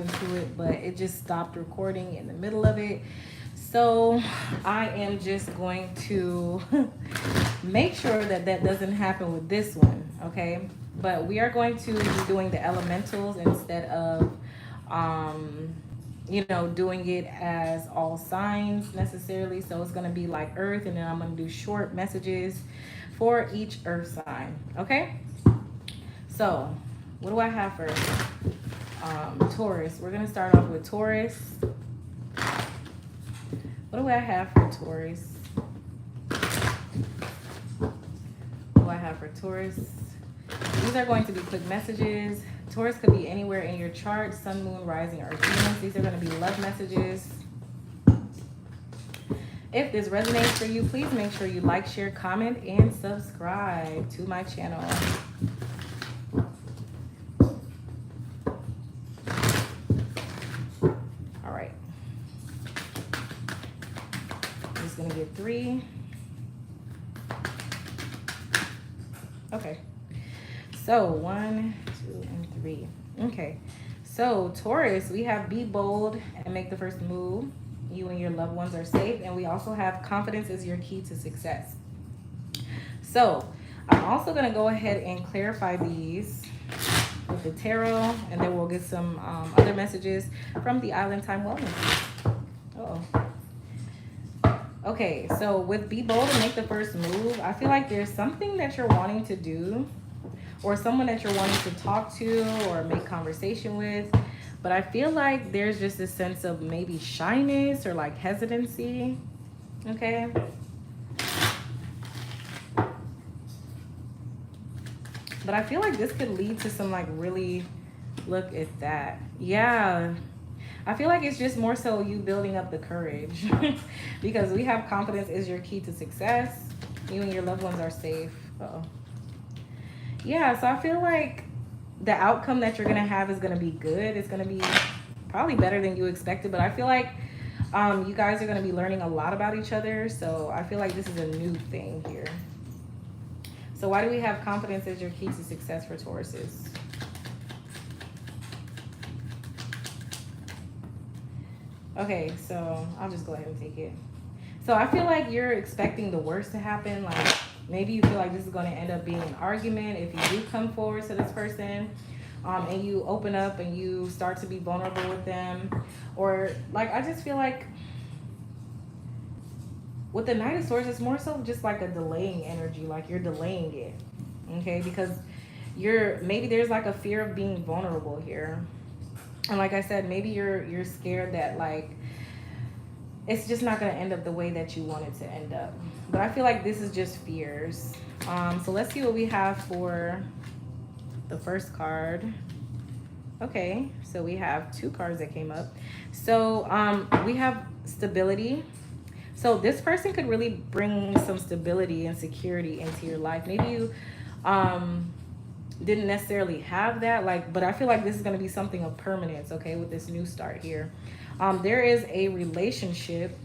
happened to it, but it just stopped recording in the middle of it. So I am just going to make sure that that doesn't happen with this one, okay? But we are going to be doing the elementals instead of, you know, doing it as all signs necessarily. So it's going to be like earth, and then I'm going to do short messages for each earth sign, okay? So what do I have first? Taurus. We're going to start off with Taurus. What do I have for Taurus? What do I have for Taurus? These are going to be quick messages. Taurus could be anywhere in your chart, sun, moon, rising, or Venus. These are going to be love messages. If this resonates for you, please make sure you like, share, comment, and subscribe to my channel. All right. I'm just going to get 3. Okay. So 1, 2, and 3. Okay. So Taurus, we have be bold and make the first move. You and your loved ones are safe. And we also have confidence is your key to success. So I'm also going to go ahead and clarify these with the tarot, and then we'll get some other messages from the Island Time Wellness. Okay, so with be bold and make the first move, I feel like there's something that you're wanting to do, or someone that you're wanting to talk to or make conversation with. But I feel like there's just a sense of maybe shyness or like hesitancy. Okay. But I feel like this could lead to some like really, look at that. Yeah. I feel like it's just more so you building up the courage because we have confidence is your key to success. You and your loved ones are safe. Uh-oh. Yeah, so I feel like the outcome that you're going to have is going to be good. It's going to be probably better than you expected, but I feel like you guys are going to be learning a lot about each other. So I feel like this is a new thing here. So why do we have confidence as your key to success for Tauruses? Okay, so I'll just go ahead and take it. So I feel like you're expecting the worst to happen. Like maybe you feel like this is going to end up being an argument if you do come forward to this person, and you open up and you start to be vulnerable with them. Or like I just feel like with the Knight of Swords, it's more so just like a delaying energy. Like you're delaying it, okay? Because maybe there's like a fear of being vulnerable here. And like I said, maybe you're scared that like it's just not going to end up the way that you want it to end up. But I feel like this is just fears. So let's see what we have for the first card. Okay, so we have 2 cards that came up. So we have stability. So this person could really bring some stability and security into your life. Maybe you didn't necessarily have that, like, but I feel like this is going to be something of permanence, okay, with this new start here. There is a relationship.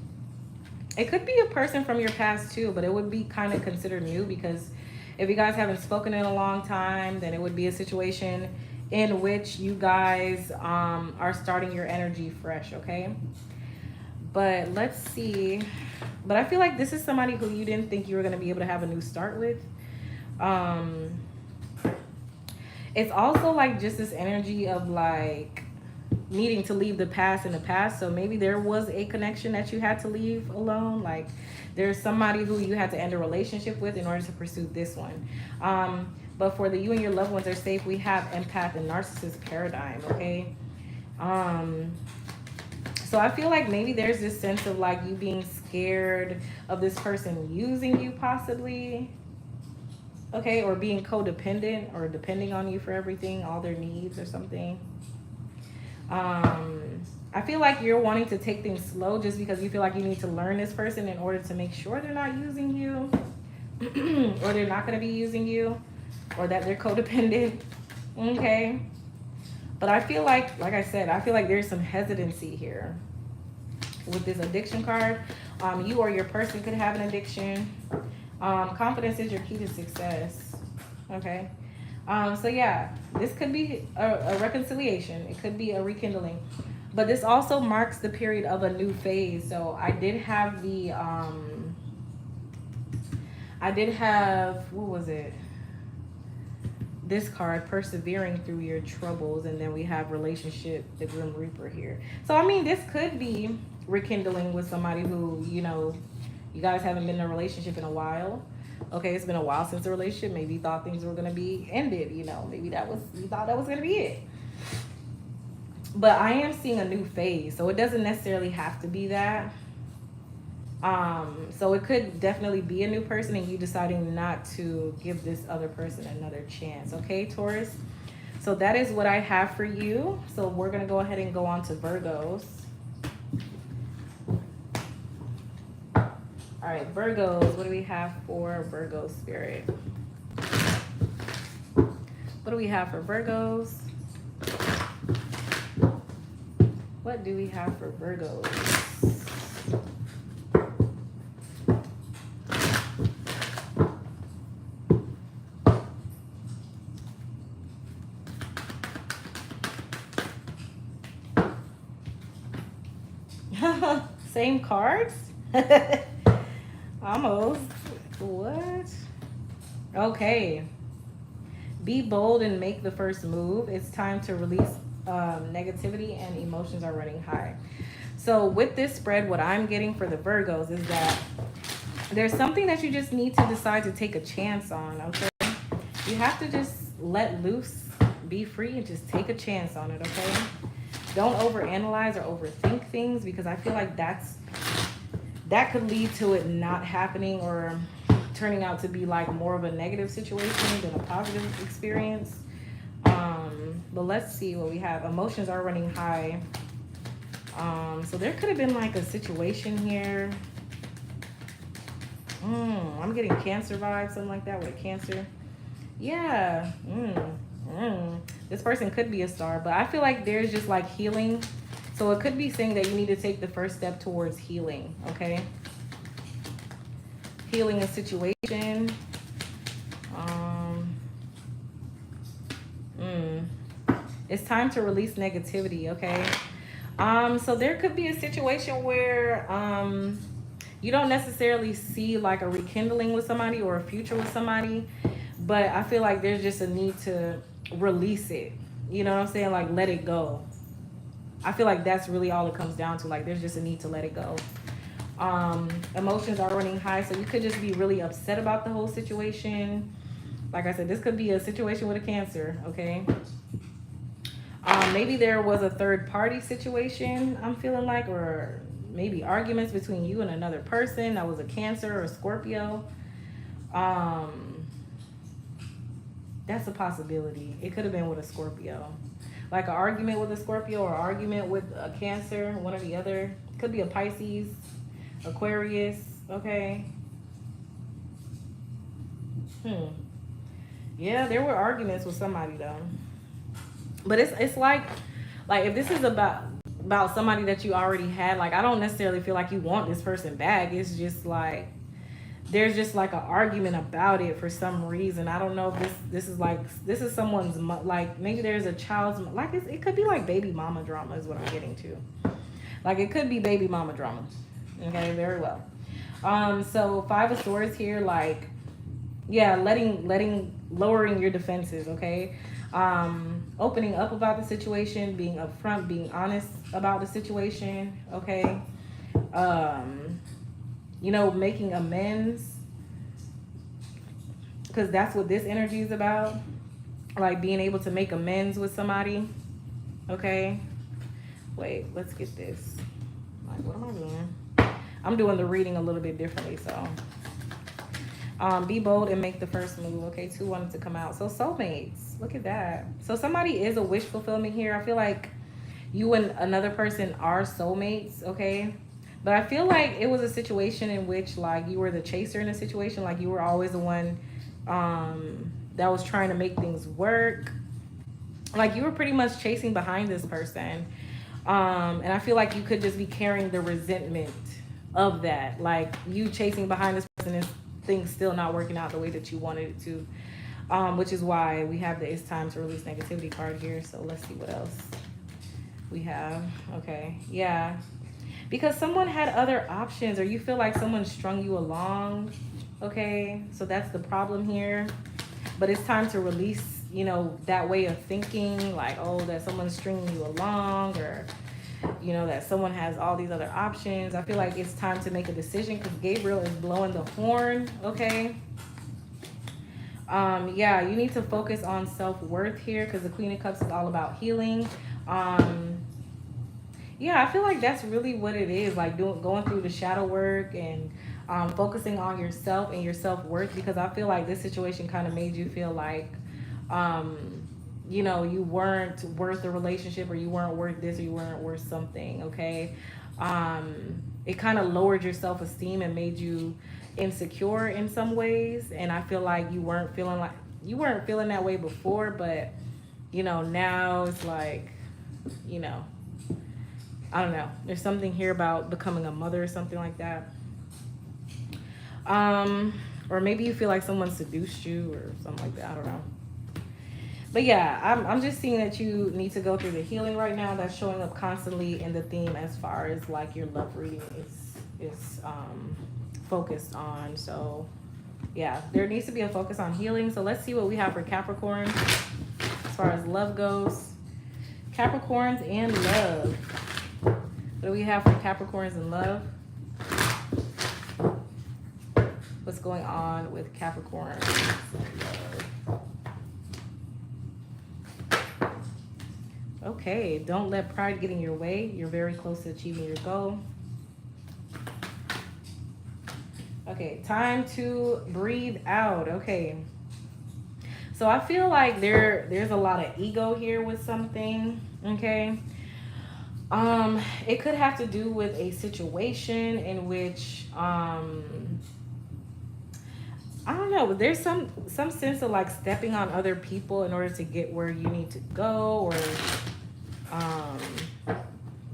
It could be a person from your past too, but it would be kind of considered new because if you guys haven't spoken in a long time, then it would be a situation in which you guys are starting your energy fresh, okay? But let's see. But I feel like this is somebody who you didn't think you were going to be able to have a new start with. It's also like just this energy of like needing to leave the past in the past. So maybe there was a connection that you had to leave alone. Like there's somebody who you had to end a relationship with in order to pursue this one. But for the you and your loved ones are safe, we have empath and narcissist paradigm, okay? So I feel like maybe there's this sense of like you being scared of this person using you possibly, okay? Or being codependent or depending on you for everything, all their needs or something. I feel like you're wanting to take things slow just because you feel like you need to learn this person in order to make sure they're not using you or they're not going to be using you or that they're codependent, okay? But I feel like I said, I feel like there's some hesitancy here with this addiction card. You or your person could have an addiction. Confidence is your key to success, okay? So yeah, this could be a reconciliation. It could be a rekindling, but this also marks the period of a new phase. So I did have, what was it? This card, persevering through your troubles, and then we have relationship, the Grim Reaper here. So I mean, this could be rekindling with somebody who, you guys haven't been in a relationship in a while. Okay, it's been a while since the relationship. Maybe you thought things were gonna be ended. Maybe you thought that was gonna be it. But I am seeing a new phase, so it doesn't necessarily have to be that. So it could definitely be a new person and you deciding not to give this other person another chance. Okay, Taurus. So that is what I have for you. So we're gonna go ahead and go on to Virgos. All right, Virgos, what do we have for Virgo spirit? What do we have for Virgos? What do we have for Virgos? Same cards? Almost. What? Okay. Be bold and make the first move. It's time to release negativity and emotions are running high. So with this spread, what I'm getting for the Virgos is that there's something that you just need to decide to take a chance on, okay? You have to just let loose, be free, and just take a chance on it, okay? Don't overanalyze or overthink things, because I feel like that could lead to it not happening or turning out to be like more of a negative situation than a positive experience. But let's see what we have. Emotions are running high. So there could have been like a situation here. I'm getting Cancer vibes, something like that with a Cancer. Yeah. This person could be a star, but I feel like there's just like healing. So it could be saying that you need to take the first step towards healing, okay? Healing a situation. It's time to release negativity, okay? So there could be a situation where you don't necessarily see like a rekindling with somebody or a future with somebody, but I feel like there's just a need to release it. You know what I'm saying? Like, let it go. I feel like that's really all it comes down to. Like, there's just a need to let it go. Emotions are running high, so you could just be really upset about the whole situation. Like I said, this could be a situation with a Cancer, okay? Maybe there was a third party situation, I'm feeling like, or maybe arguments between you and another person that was a Cancer or a Scorpio. That's a possibility. It could have been with a Scorpio. Like an argument with a Scorpio or an argument with a Cancer, one or the other. Could be a Pisces, Aquarius, okay? Yeah, there were arguments with somebody though. But it's like if this is about somebody that you already had, like I don't necessarily feel like you want this person back. It's just like there's just like an argument about it for some reason. I don't know if this is someone's, like maybe there's a child's, like it could be like baby mama drama is what I'm getting to. Like it could be baby mama drama. Okay, very well. So 5 of Swords here, like, yeah, lowering your defenses, okay? Opening up about the situation, being upfront, being honest about the situation, okay? Making amends, because that's what this energy is about. Like being able to make amends with somebody, okay? Wait, let's get this. Like, what am I doing? I'm doing the reading a little bit differently, so. Be bold and make the first move, okay? 2 wanted to come out. So soulmates, look at that. So somebody is a wish fulfillment here. I feel like you and another person are soulmates, okay? But I feel like it was a situation in which like you were the chaser in a situation. Like you were always the one that was trying to make things work. Like you were pretty much chasing behind this person. And I feel like you could just be carrying the resentment of that. Like you chasing behind this person and things still not working out the way that you wanted it to. Which is why we have the It's Time to Release Negativity card here. So let's see what else we have. Okay, yeah. Because someone had other options, or you feel like someone strung you along. Okay, so that's the problem here. But it's time to release, you know, that way of thinking, like, oh, that someone's stringing you along, or, you know, that someone has all these other options. I feel like it's time to make a decision because Gabriel is blowing the horn, okay? Yeah, you need to focus on self-worth here because the Queen of Cups is all about healing. Yeah, I feel like that's really what it is, like going through the shadow work and focusing on yourself and your self-worth, because I feel like this situation kind of made you feel like, you know, you weren't worth the relationship, or you weren't worth this, or you weren't worth something, okay? It kind of lowered your self-esteem and made you insecure in some ways, and I feel like you weren't feeling that way before, but, you know, now it's like, you know, I don't know. There's something here about becoming a mother or something like that. Or maybe you feel like someone seduced you or something like that. I don't know. But yeah, I'm just seeing that you need to go through the healing right now. That's showing up constantly in the theme as far as like your love reading is focused on. So yeah, there needs to be a focus on healing. So let's see what we have for Capricorn as far as love goes. Capricorns and love. What do we have for Capricorns and love? What's going on with Capricorn and love? Okay, don't let pride get in your way. You're very close to achieving your goal. Okay, time to breathe out. Okay. So I feel like there's a lot of ego here with something, okay? It could have to do with a situation in which I don't know, but there's some sense of like stepping on other people in order to get where you need to go, or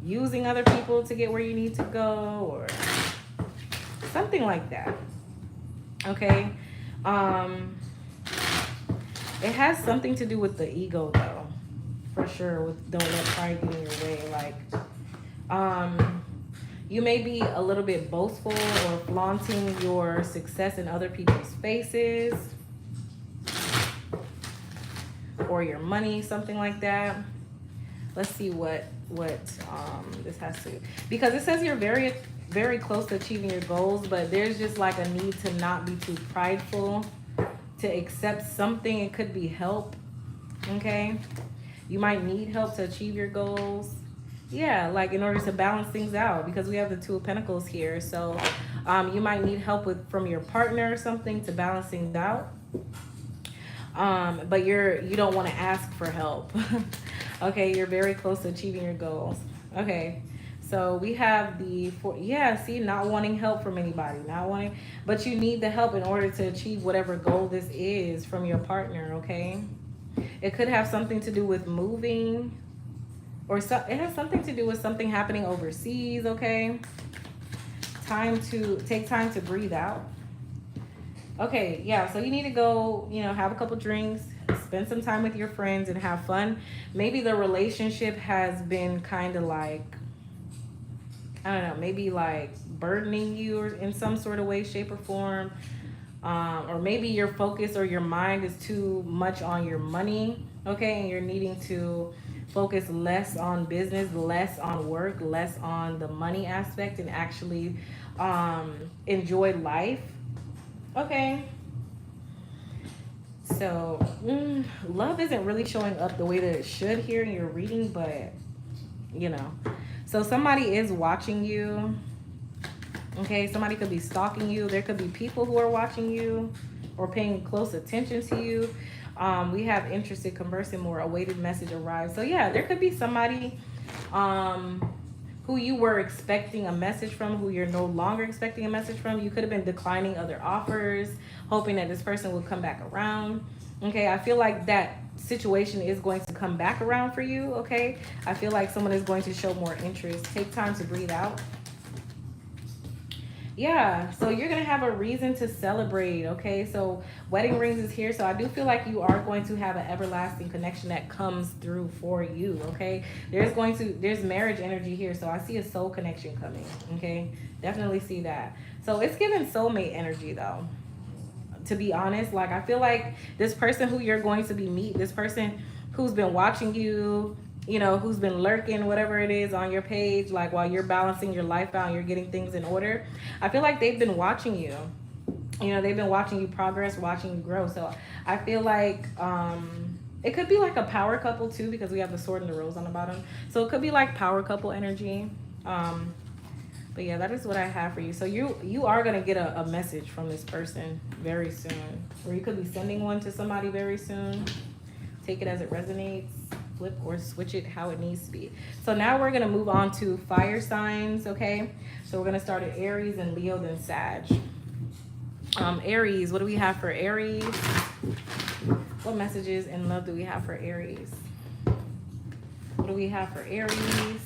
using other people to get where you need to go, or something like that. Okay. It has something to do with the ego though, for sure, with don't let pride get in your way. Like, you may be a little bit boastful or flaunting your success in other people's faces, or your money, something like that. Let's see what this has to, because it says you're very, very close to achieving your goals, but there's just like a need to not be too prideful, to accept something. It could be help, okay? You might need help to achieve your goals. Yeah, like in order to balance things out, because we have the Two of Pentacles here. So you might need help from your partner or something to balance things out. But you don't want to ask for help. Okay, you're very close to achieving your goals. Okay. So we have not wanting help from anybody, but you need the help in order to achieve whatever goal this is from your partner, okay? It could have something to do with moving, or it has something to do with something happening overseas, okay? Take time to breathe out. Okay, yeah, so you need to go, have a couple drinks, spend some time with your friends and have fun. Maybe the relationship has been kind of like, I don't know, maybe like burdening you or in some sort of way, shape, or form. Or maybe your focus or your mind is too much on your money, okay? And you're needing to focus less on business, less on work, less on the money aspect, and actually enjoy life, okay? So love isn't really showing up the way that it should here in your reading, but so somebody is watching you, okay? Somebody could be stalking you. There could be people who are watching you or paying close attention to you. We have interested, conversing more, awaited message arrives. So yeah, there could be somebody who you were expecting a message from, who you're no longer expecting a message from. You could have been declining other offers, hoping that this person would come back around. Okay, I feel like that situation is going to come back around for you, okay? I feel like someone is going to show more interest. Take time to breathe out. Yeah, so you're gonna have a reason to celebrate, okay? So wedding rings is here, so I do feel like you are going to have an everlasting connection that comes through for you, okay? There's marriage energy here, so I see a soul connection coming, okay? Definitely see that. So it's giving soulmate energy though. To be honest, like I feel like this person who you're going to be meet, this person who's been watching you, who's been lurking, whatever it is on your page, like while you're balancing your life out, you're getting things in order. I feel like they've been watching you. They've been watching you progress, watching you grow. So I feel like it could be like a power couple too, because we have the sword and the rose on the bottom. So it could be like power couple energy. Um, but yeah, that is what I have for you. So you are gonna get a message from this person very soon, or you could be sending one to somebody very soon. Take it as it resonates, flip or switch it how it needs to be. So now we're gonna move on to fire signs, okay? So we're gonna start at Aries and Leo, then Sag. Aries, what do we have for Aries? What messages in love do we have for Aries? What do we have for Aries?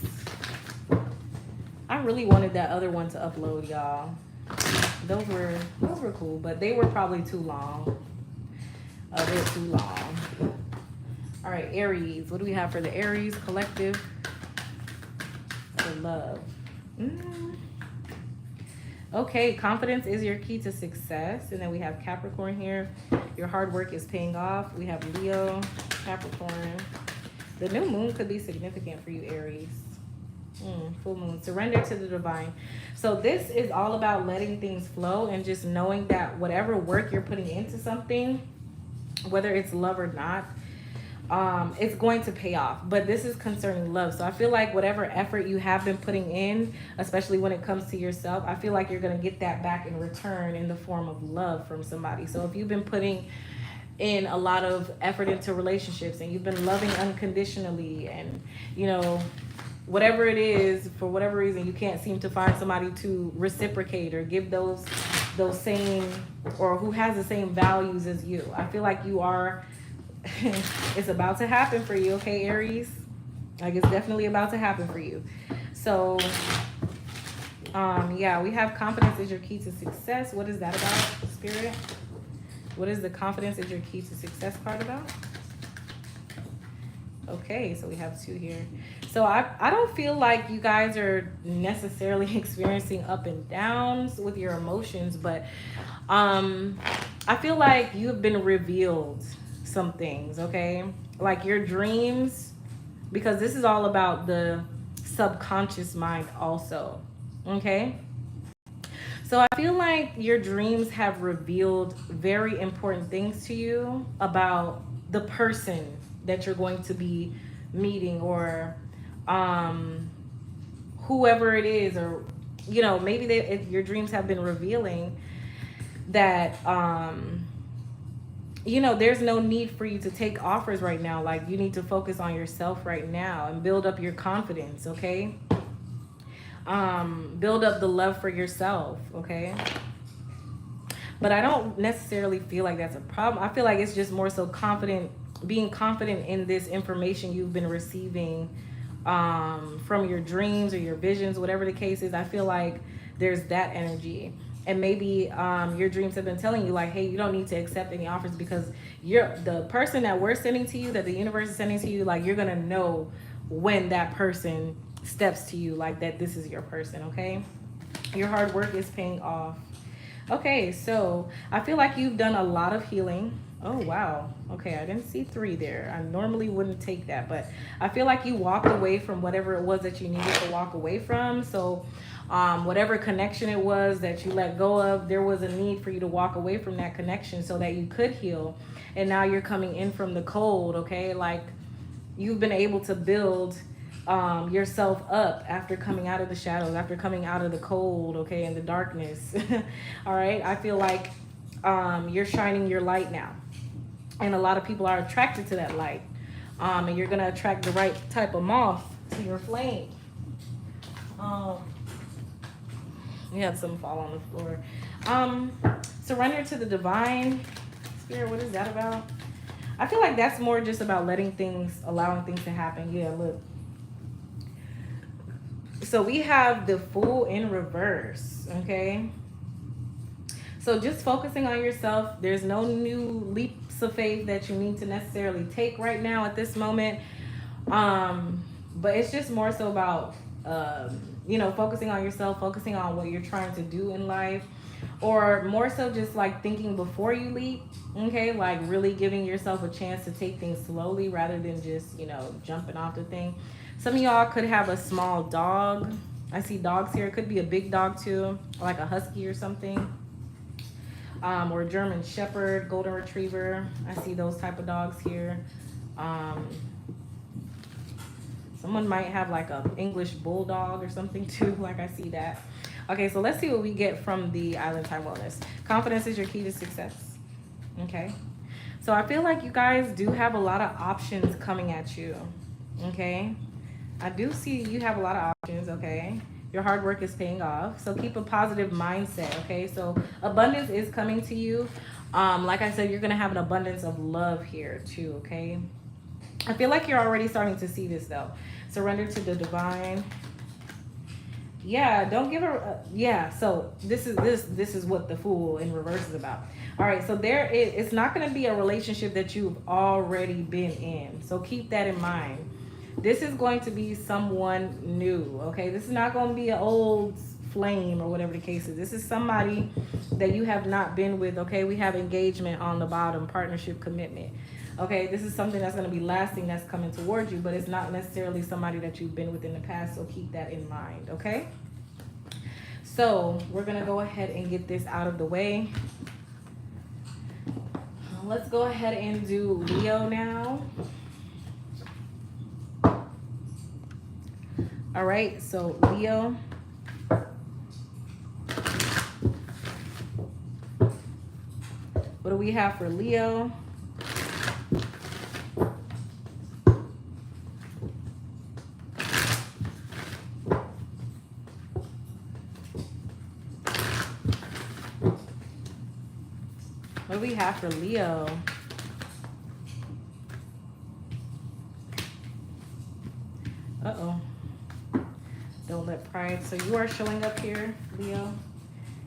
I really wanted that other one to upload, y'all. Those were cool, but they were probably too long. They're too long. All right, Aries. What do we have for the Aries collective? For love. Okay, confidence is your key to success. And then we have Capricorn here. Your hard work is paying off. We have Leo, Capricorn. The new moon could be significant for you, Aries. Full moon. Surrender to the divine. So this is all about letting things flow and just knowing that whatever work you're putting into something, whether it's love or not, it's going to pay off. But this is concerning love. So I feel like whatever effort you have been putting in, especially when it comes to yourself, I feel like you're going to get that back in return in the form of love from somebody. So if you've been putting in a lot of effort into relationships and you've been loving unconditionally, and whatever it is, for whatever reason you can't seem to find somebody to reciprocate or give those same, or who has the same values as you, I feel like you are it's about to happen for you, okay, Aries? Like, it's definitely about to happen for you. So yeah, we have confidence is your key to success. What is that about, Spirit? What is the confidence is your key to success card about? Okay, so we have 2 here. So I don't feel like you guys are necessarily experiencing up and downs with your emotions, but I feel like you've been revealed some things, okay? Like your dreams, because this is all about the subconscious mind also, okay? So I feel like your dreams have revealed very important things to you about the person that you're going to be meeting, or whoever it is, or maybe your dreams have been revealing that there's no need for you to take offers right now. Like, you need to focus on yourself right now and build up your confidence, okay? Build up the love for yourself, okay? But I don't necessarily feel like that's a problem. I feel like it's just more so being confident in this information you've been receiving from your dreams or your visions, whatever the case is. I feel like there's that energy. And maybe your dreams have been telling you, like, hey, you don't need to accept any offers, because the person that we're sending to you, that the universe is sending to you, like, you're going to know when that person steps to you, like, that this is your person, okay? Your hard work is paying off. Okay, so I feel like you've done a lot of healing. Oh, wow. Okay, I didn't see 3 there. I normally wouldn't take that, but I feel like you walked away from whatever it was that you needed to walk away from. So whatever connection it was that you let go of, there was a need for you to walk away from that connection so that you could heal. And now you're coming in from the cold, okay? Like, you've been able to build yourself up after coming out of the shadows, after coming out of the cold, okay, and the darkness. All right, I feel like you're shining your light now, and a lot of people are attracted to that light, and you're gonna attract the right type of moth to your flame. We had some fall on the floor. Surrender to the divine. Spirit, what is that about? I feel like that's more just about allowing things to happen. Yeah, look. So we have the Fool in reverse, okay? So just focusing on yourself. There's no new leaps of faith that you need to necessarily take right now at this moment. But it's just more so about, focusing on yourself, focusing on what you're trying to do in life, or more so just like thinking before you leap. Okay, like really giving yourself a chance to take things slowly rather than just jumping off the thing. Some of y'all could have a small dog. I see dogs here. It could be a big dog too, like a husky or something, or German Shepherd, Golden Retriever. I see those type of dogs here. Um, Someone might have like a English bulldog or something too. Like I see that. Okay, so let's see what we get from the Island Time Wellness. Confidence is your key to success. Okay. So I feel like you guys do have a lot of options coming at you. Okay. I do see you have a lot of options. Okay. Your hard work is paying off. So keep a positive mindset. Okay. So abundance is coming to you. Like I said, you're going to have an abundance of love here too. Okay. I feel like you're already starting to see this though. Surrender to the divine. Yeah, don't give her. Yeah, so this is what the Fool in reverse is about. All right, so it's not going to be a relationship that you've already been in. So keep that in mind. This is going to be someone new. Okay, this is not going to be an old flame or whatever the case is. This is somebody that you have not been with. Okay, we have engagement on the bottom, partnership, commitment. Okay, this is something that's going to be lasting, that's coming towards you, but it's not necessarily somebody that you've been with in the past, so keep that in mind, okay? So we're going to go ahead and get this out of the way. Let's go ahead and do Leo now. All right, so Leo. What do we have for Leo? What do we have for Leo? Uh-oh. Don't let pride. So you are showing up here, Leo.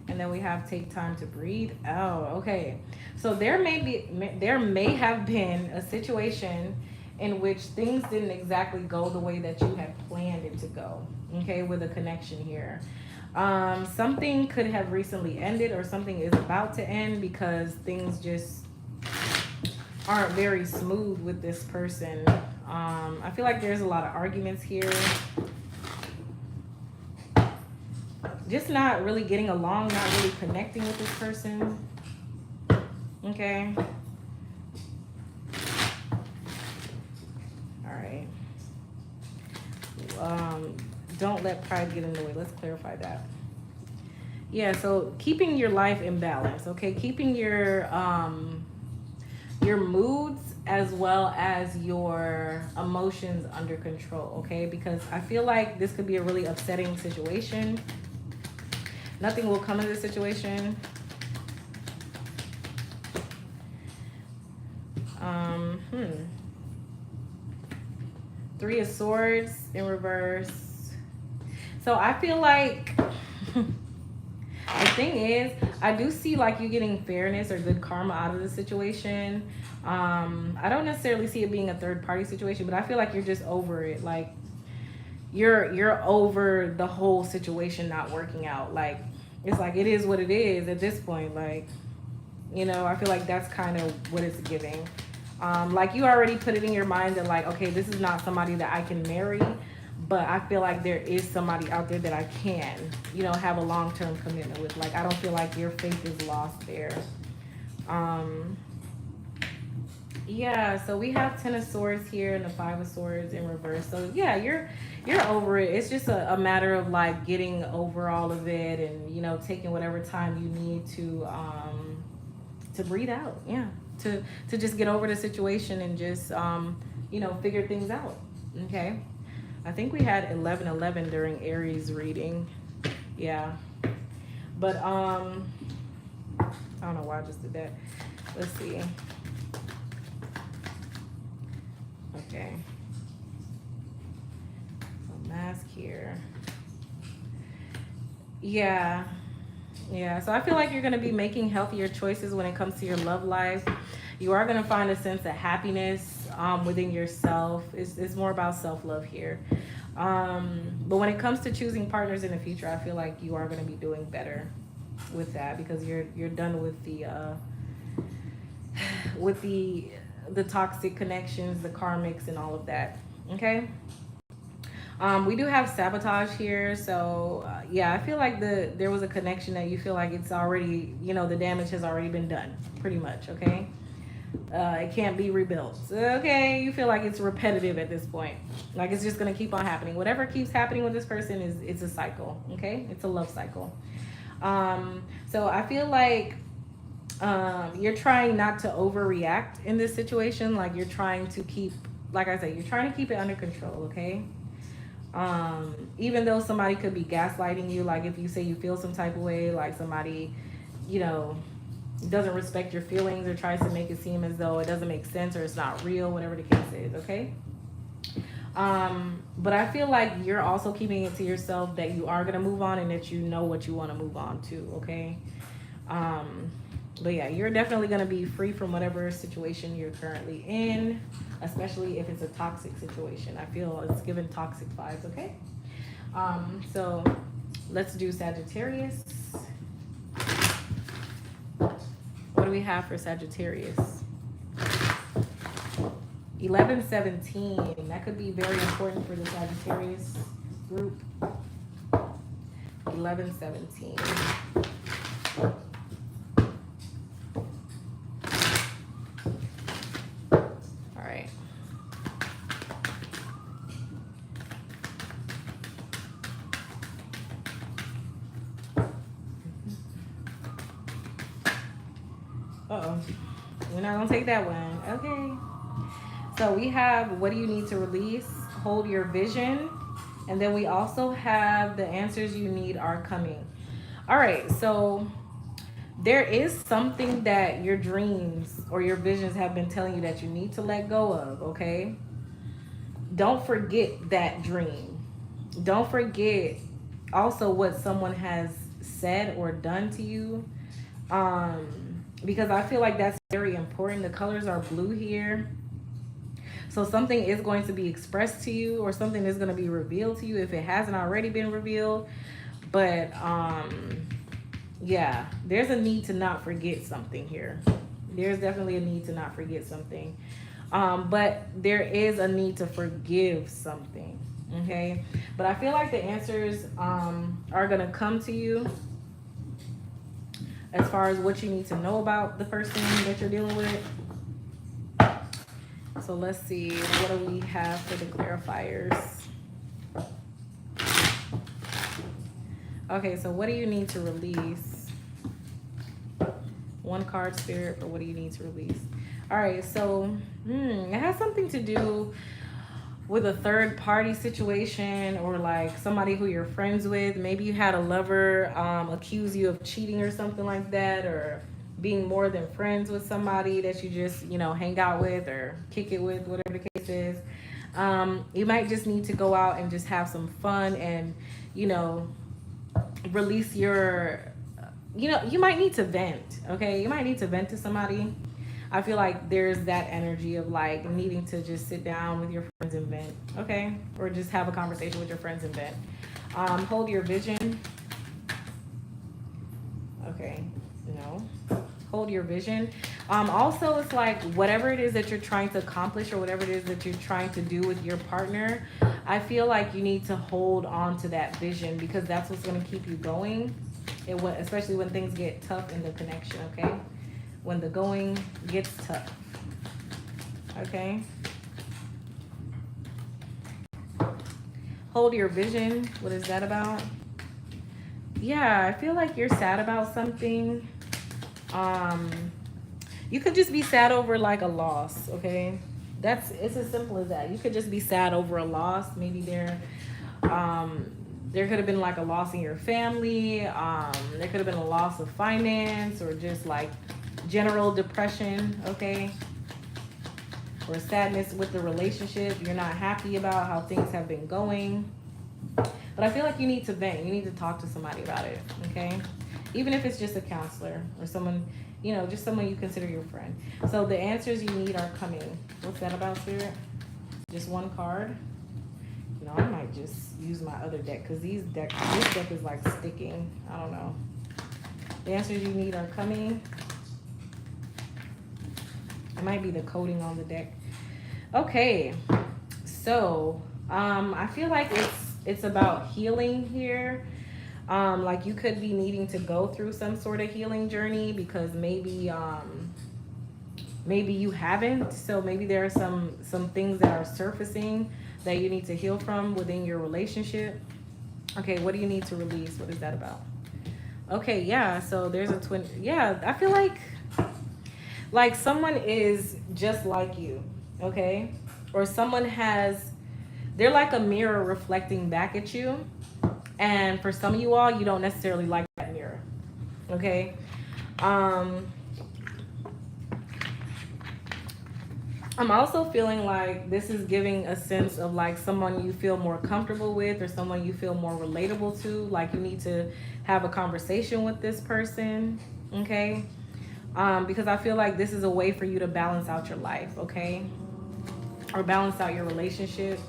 And then we have take time to breathe out. Okay. So there may have been a situation in which things didn't exactly go the way that you had planned it to go. Okay, with a connection here. Something could have recently ended, or something is about to end because things just aren't very smooth with this person. I feel like there's a lot of arguments here. Just not really getting along, not really connecting with this person. Okay. All right. Don't let pride get in the way. Let's clarify that. Yeah, so keeping your life in balance, okay? Keeping your moods as well as your emotions under control, okay? Because I feel like this could be a really upsetting situation. Nothing will come of this situation. Three of Swords in reverse. So I feel like the thing is, I do see like you getting fairness or good karma out of the situation. I don't necessarily see it being a third party situation, but I feel like you're just over it. Like you're over the whole situation not working out. Like it's like it is what it is at this point. Like, I feel like that's kind of what it's giving. Like you already put it in your mind that like, okay, this is not somebody that I can marry, but I feel like there is somebody out there that I can, have a long-term commitment with. Like, I don't feel like your faith is lost there. Yeah, so we have Ten of Swords here and the Five of Swords in reverse. So yeah, you're over it. It's just a matter of like getting over all of it and, taking whatever time you need to breathe out. Yeah. To just get over the situation and just, figure things out. Okay. I think we had 1111 during Aries reading. Yeah. But, I don't know why I just did that. Let's see. Okay. So mask here. Yeah. Yeah, so I feel like you're going to be making healthier choices when it comes to your love life. You are going to find a sense of happiness within yourself. It's more about self love here. But when it comes to choosing partners in the future, I feel like you are going to be doing better with that because you're done with the toxic connections, the karmics, and all of that. Okay. We do have sabotage here, so yeah, I feel like there was a connection that you feel like it's already, the damage has already been done, pretty much. Okay, it can't be rebuilt. Okay, you feel like it's repetitive at this point, like it's just gonna keep on happening. Whatever keeps happening with this person is it's a cycle. Okay, it's a love cycle. So I feel like you're trying not to overreact in this situation. Like you're trying to keep, like I said, you're trying to keep it under control. Okay, even though somebody could be gaslighting you, like if you say you feel some type of way, like somebody, you know doesn't respect your feelings or tries to make it seem as though it doesn't make sense or it's not real, whatever the case is. Okay. But I feel like you're also keeping it to yourself that you are going to move on and that you know what you want to move on to. Okay. um but yeah, you're definitely going to be free from whatever situation you're currently in, especially if it's a toxic situation. I feel it's given toxic vibes. Okay. So let's do Sagittarius. What do we have for Sagittarius? 1117. That could be very important for the Sagittarius group. 1117. All right. Uh-oh. We're not gonna take that one. Okay. So we have, what do you need to release? Hold your vision. And then we also have the answers you need are coming. All right. So there is something that your dreams or your visions have been telling you that you need to let go of. Okay. Don't forget that dream. Don't forget also what someone has said or done to you. Because I feel like that's very important. The colors are blue here. So something is going to be expressed to you or something is going to be revealed to you if it hasn't already been revealed. But yeah, there's a need to not forget something here. There's definitely a need to not forget something. But there is a need to forgive something. Okay. But I feel like the answers are going to come to you as far as what you need to know about the person that you're dealing with. So let's see, what do we have for the clarifiers? Okay, so what do you need to release? One card, Spirit, for what do you need to release? All right, so it has something to do with a third party situation or like somebody who you're friends with. Maybe you had a lover accuse you of cheating or something like that, or being more than friends with somebody that you just, hang out with or kick it with, whatever the case is. You might just need to go out and just have some fun and, release your, you might need to vent. Okay. You might need to vent to somebody. I feel like there's that energy of like needing to just sit down with your friends and vent. Okay. Or just have a conversation with your friends and vent. Hold your vision. Okay. No. Hold your vision. Also, it's like whatever it is that you're trying to accomplish or whatever it is that you're trying to do with your partner, I feel like you need to hold on to that vision because that's what's going to keep you going. Especially when things get tough in the connection. Okay. When the going gets tough. Okay. Hold your vision. What is that about? Yeah, I feel like you're sad about something. You could just be sad over like a loss. Okay. It's as simple as that. You could just be sad over a loss. Maybe there could have been like a loss in your family. There could have been a loss of finance or just like general depression, okay? Or sadness with the relationship. You're not happy about how things have been going. But I feel like you need to vent. You need to talk to somebody about it, okay? Even if it's just a counselor or someone, you know, just someone you consider your friend. So the answers you need are coming. What's that about, Spirit? Just one card? No, I might just use my other deck because this deck is like sticking. I don't know. The answers you need are coming. It might be the coating on the deck. Okay, so I feel like it's about healing here. Like you could be needing to go through some sort of healing journey because maybe maybe you haven't. So maybe there are some things that are surfacing that you need to heal from within your relationship. Okay, what do you need to release? What is that about? Okay, yeah. So there's a twin. Yeah, I feel like someone is just like you, okay? Or someone has, they're like a mirror reflecting back at you. And for some of you all, you don't necessarily like that mirror, okay? I'm also feeling like this is giving a sense of like someone you feel more comfortable with or someone you feel more relatable to. Like you need to have a conversation with this person, okay? Because I feel like this is a way for you to balance out your life, okay? Or balance out your relationship.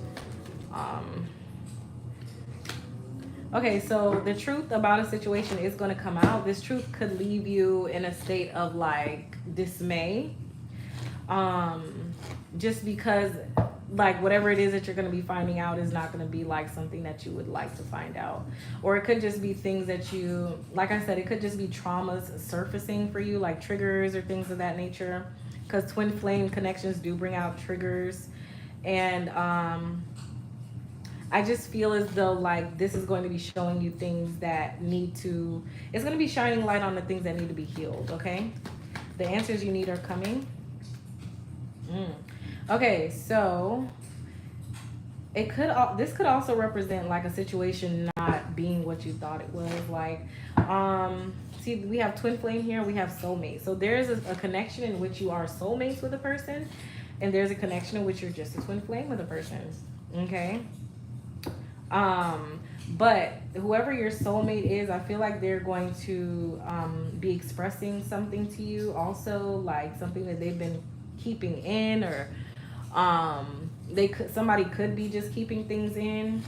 Okay, so the truth about a situation is going to come out. This truth could leave you in a state of like dismay. Just because like whatever it is that you're going to be finding out is not going to be like something that you would like to find out. Or it could just be things that you, like I said, it could just be traumas surfacing for you, like triggers or things of that nature, because twin flame connections do bring out triggers. And I just feel as though like this is going to be showing you things that need to, it's going to be shining light on the things that need to be healed, okay? The answers you need are coming. Okay, so this could also represent like a situation not being what you thought it was. Like see, we have twin flame here, we have soulmate. So there's a connection in which you are soulmates with a person, and there's a connection in which you're just a twin flame with a person, okay? But whoever your soulmate is, I feel like they're going to be expressing something to you also, like something that they've been keeping in, or somebody could be just keeping things in.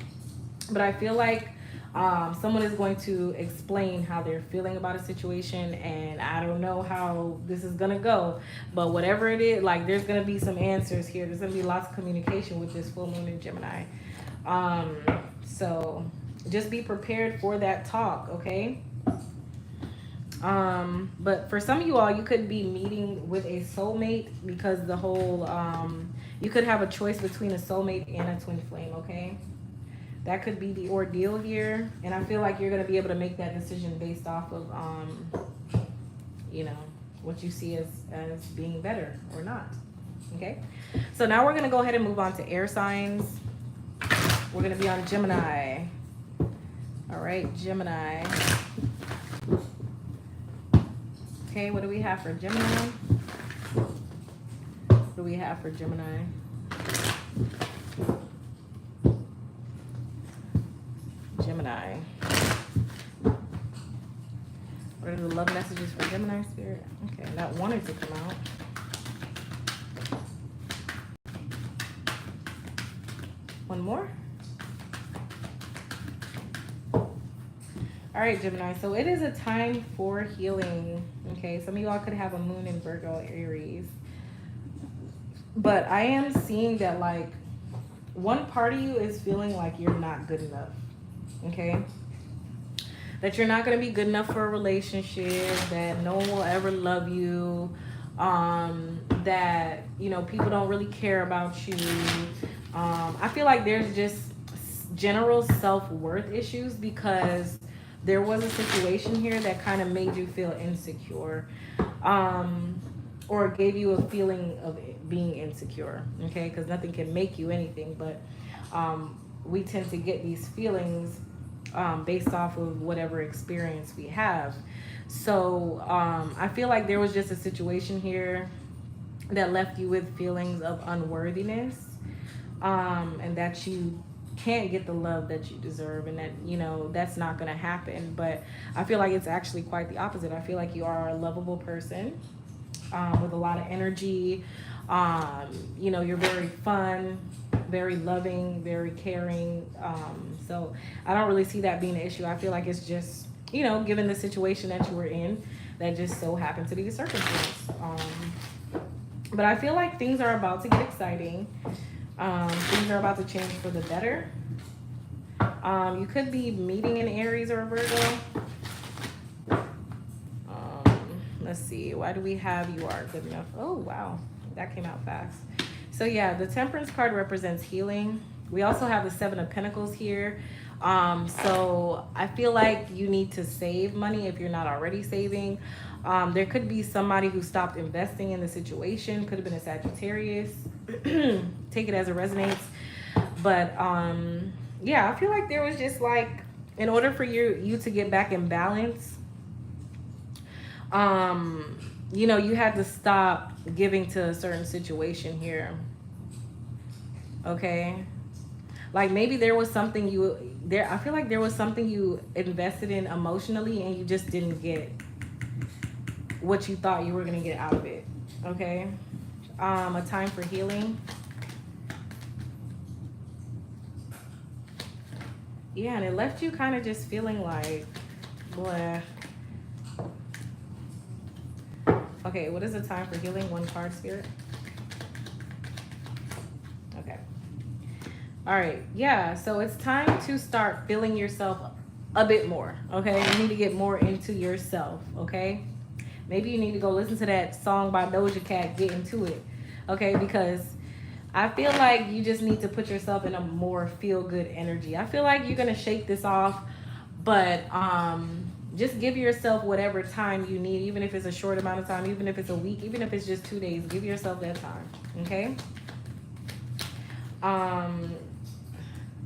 But I feel like someone is going to explain how they're feeling about a situation, and I don't know how this is gonna go, but whatever it is, like there's gonna be some answers here. There's gonna be lots of communication with this full moon in Gemini. So just be prepared for that talk, okay? But for some of you all, you could be meeting with a soulmate because the whole, you could have a choice between a soulmate and a twin flame, okay? That could be the ordeal here. And I feel like you're going to be able to make that decision based off of, you know, what you see as being better or not, okay? So now we're going to go ahead and move on to air signs. We're going to be on Gemini. All right, Gemini. Okay, what do we have for Gemini? What do we have for Gemini? Gemini. What are the love messages for Gemini, Spirit? Okay, that wanted to come out. One more. All right, Gemini. So it is a time for healing. Okay, some of you all could have a moon in Virgo, Aries. But I am seeing that like one part of you is feeling like you're not good enough. Okay? That you're not going to be good enough for a relationship, that no one will ever love you, that, you know, people don't really care about you. I feel like there's just general self-worth issues because there was a situation here that kind of made you feel insecure, or gave you a feeling of being insecure, okay? Because nothing can make you anything, but we tend to get these feelings based off of whatever experience we have. So I feel like there was just a situation here that left you with feelings of unworthiness, and that you can't get the love that you deserve, and that, you know, that's not going to happen. But I feel like it's actually quite the opposite. I feel like you are a lovable person, with a lot of energy. You know, you're very fun, very loving, very caring. So I don't really see that being an issue. I feel like it's just, you know, given the situation that you were in, that just so happened to be the circumstance. But I feel like things are about to get exciting. Things are about to change for the better. You could be meeting an Aries or a Virgo. Let's see. Why do we have you are good enough? Oh, wow. That came out fast. So yeah, the Temperance card represents healing. We also have the Seven of Pentacles here. So I feel like you need to save money if you're not already saving. There could be somebody who stopped investing in the situation. Could have been a Sagittarius. Take it as it resonates. But yeah, I feel like there was just like, in order for you to get back in balance, you know, you had to stop giving to a certain situation here. Okay? Like maybe there was something I feel like there was something you invested in emotionally and you just didn't get what you thought you were going to get out of it. Okay? A time for healing. Yeah, and it left you kind of just feeling like, blah. Okay, what is the time for healing? One card, Spirit. Okay. All right. Yeah, so it's time to start feeling yourself a bit more, okay? You need to get more into yourself, okay? Maybe you need to go listen to that song by Doja Cat, Get Into It, okay? Because I feel like you just need to put yourself in a more feel-good energy. I feel like you're going to shake this off, but just give yourself whatever time you need, even if it's a short amount of time, even if it's a week, even if it's just 2 days. Give yourself that time, okay?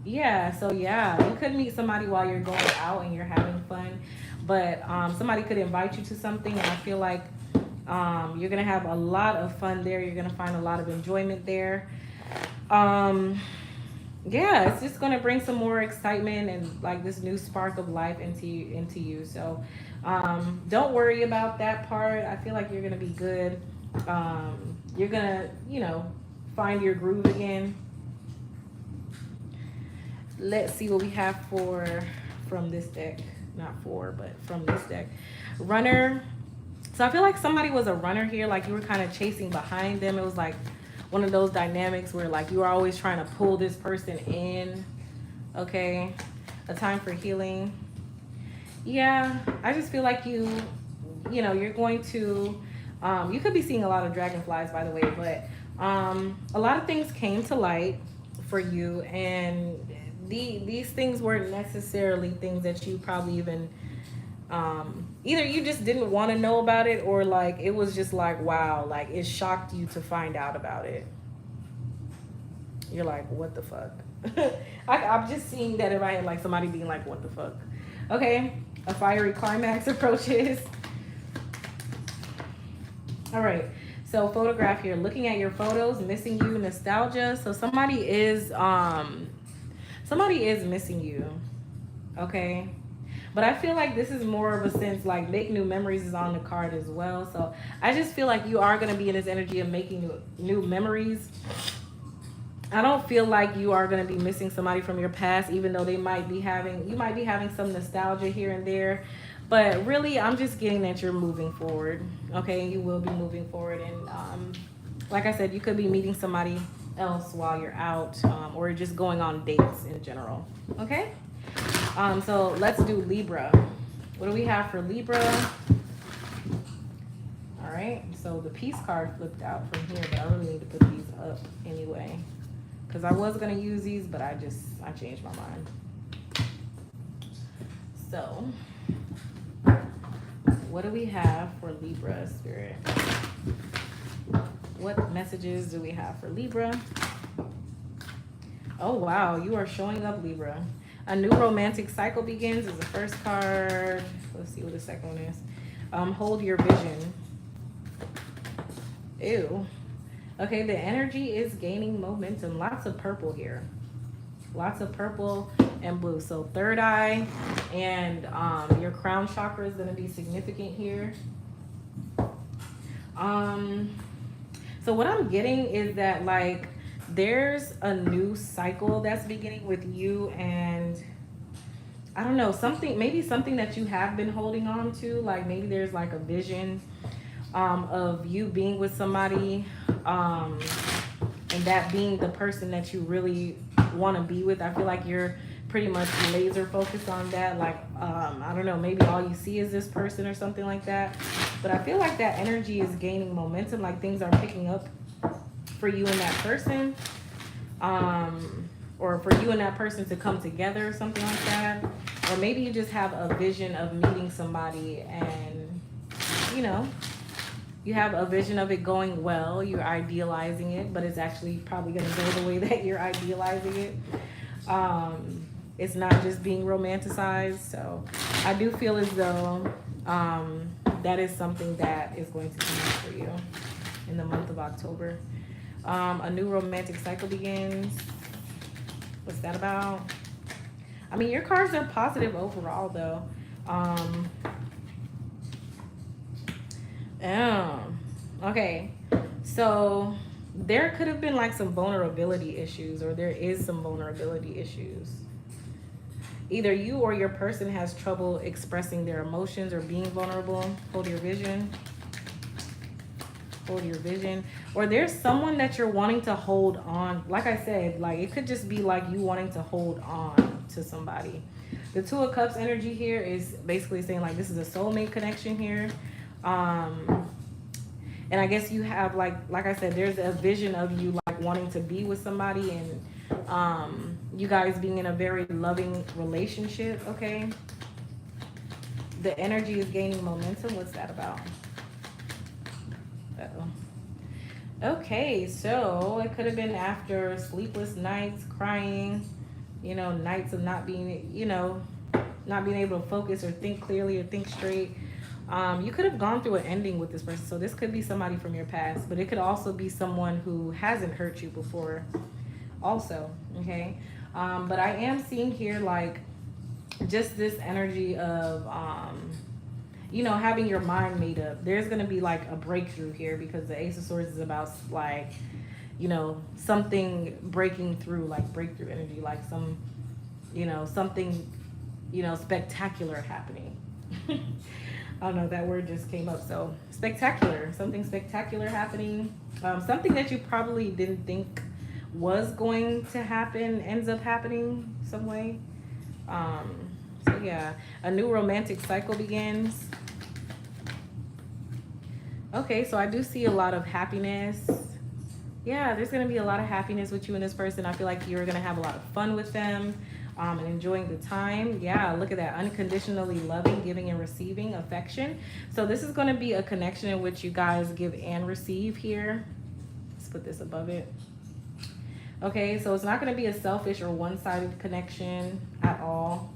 Yeah, so yeah, you could meet somebody while you're going out and you're having fun, but somebody could invite you to something, and I feel like you're gonna have a lot of fun there. You're gonna find a lot of enjoyment there. Yeah, it's just gonna bring some more excitement and like this new spark of life into you. So don't worry about that part. I feel like you're gonna be good. You're gonna, you know, find your groove again. Let's see what we have from this deck. Not for, but from this deck. Runner. So I feel like somebody was a runner here, like you were kind of chasing behind them. It was like one of those dynamics where like you were always trying to pull this person in. Okay. A time for healing. Yeah, I just feel like you know, you're going to, you could be seeing a lot of dragonflies, by the way, but a lot of things came to light for you, and these things weren't necessarily things that you probably even either you just didn't want to know about it, or like it was just like, wow, like it shocked you to find out about it. You're like, what the fuck? I'm just seeing that in my head, like somebody being like, what the fuck? Okay, a fiery climax approaches. All right, so photograph here, looking at your photos, missing you, nostalgia. So somebody is missing you, okay? But I feel like this is more of a sense like make new memories is on the card as well. So I just feel like you are going to be in this energy of making new memories. I don't feel like you are going to be missing somebody from your past, even though you might be having some nostalgia here and there. But really, I'm just getting that you're moving forward, okay? You will be moving forward. And like I said, you could be meeting somebody else while you're out, or just going on dates in general, okay? So let's do Libra. What do we have for Libra? All right, so the Peace card flipped out from here, but I really need to put these up anyway, because I was going to use these, but I changed my mind. So what do we have for Libra, Spirit? What messages do we have for Libra? Oh, wow, you are showing up, Libra. A new romantic cycle begins is the first card. Let's see what the second one is. Hold your vision. Ew. Okay, the energy is gaining momentum. Lots of purple here. Lots of purple and blue. So third eye and your crown chakra is going to be significant here. So what I'm getting is that like there's a new cycle that's beginning with you, and I don't know, something, maybe something that you have been holding on to. Like maybe there's like a vision of you being with somebody, and that being the person that you really want to be with. I feel like you're pretty much laser focused on that. Like, I don't know, maybe all you see is this person or something like that. But I feel like that energy is gaining momentum, like things are picking up for you and that person, or for you and that person to come together or something like that. Or maybe you just have a vision of meeting somebody and, you know, you have a vision of it going well. You're idealizing it, but it's actually probably going to go the way that you're idealizing it. It's not just being romanticized. So I do feel as though that is something that is going to come up for you in the month of October. A new romantic cycle begins. What's that about? I mean, your cards are positive overall, though. Okay. So there could have been like some vulnerability issues, or there is some vulnerability issues. Either you or your person has trouble expressing their emotions or being vulnerable. Hold your vision. Hold your vision. Or there's someone that you're wanting to hold on. Like I said, like it could just be like you wanting to hold on to somebody. The Two of Cups energy here is basically saying like this is a soulmate connection here. And I guess you have like I said, there's a vision of you like wanting to be with somebody, and you guys being in a very loving relationship. Okay. The energy is gaining momentum. What's that about? Uh-oh. Okay, so it could have been after sleepless nights, crying, you know, nights of not being, you know, not being able to focus or think clearly or think straight. You could have gone through an ending with this person. So this could be somebody from your past, but it could also be someone who hasn't hurt you before also, okay? But I am seeing here like just this energy of, you know, having your mind made up. There's going to be like a breakthrough here, because the Ace of Swords is about like, you know, something breaking through, like breakthrough energy, like some, you know, something, you know, spectacular happening. I don't know, that word just came up. So spectacular, something spectacular happening. Something that you probably didn't think was going to happen ends up happening some way. So yeah, a new romantic cycle begins. Okay, so I do see a lot of happiness. Yeah, there's going to be a lot of happiness with you and this person. I feel like you're going to have a lot of fun with them, and enjoying the time. Yeah, look at that. Unconditionally loving, giving and receiving affection. So this is going to be a connection in which you guys give and receive here. Let's put this above it. Okay, so it's not going to be a selfish or one-sided connection at all.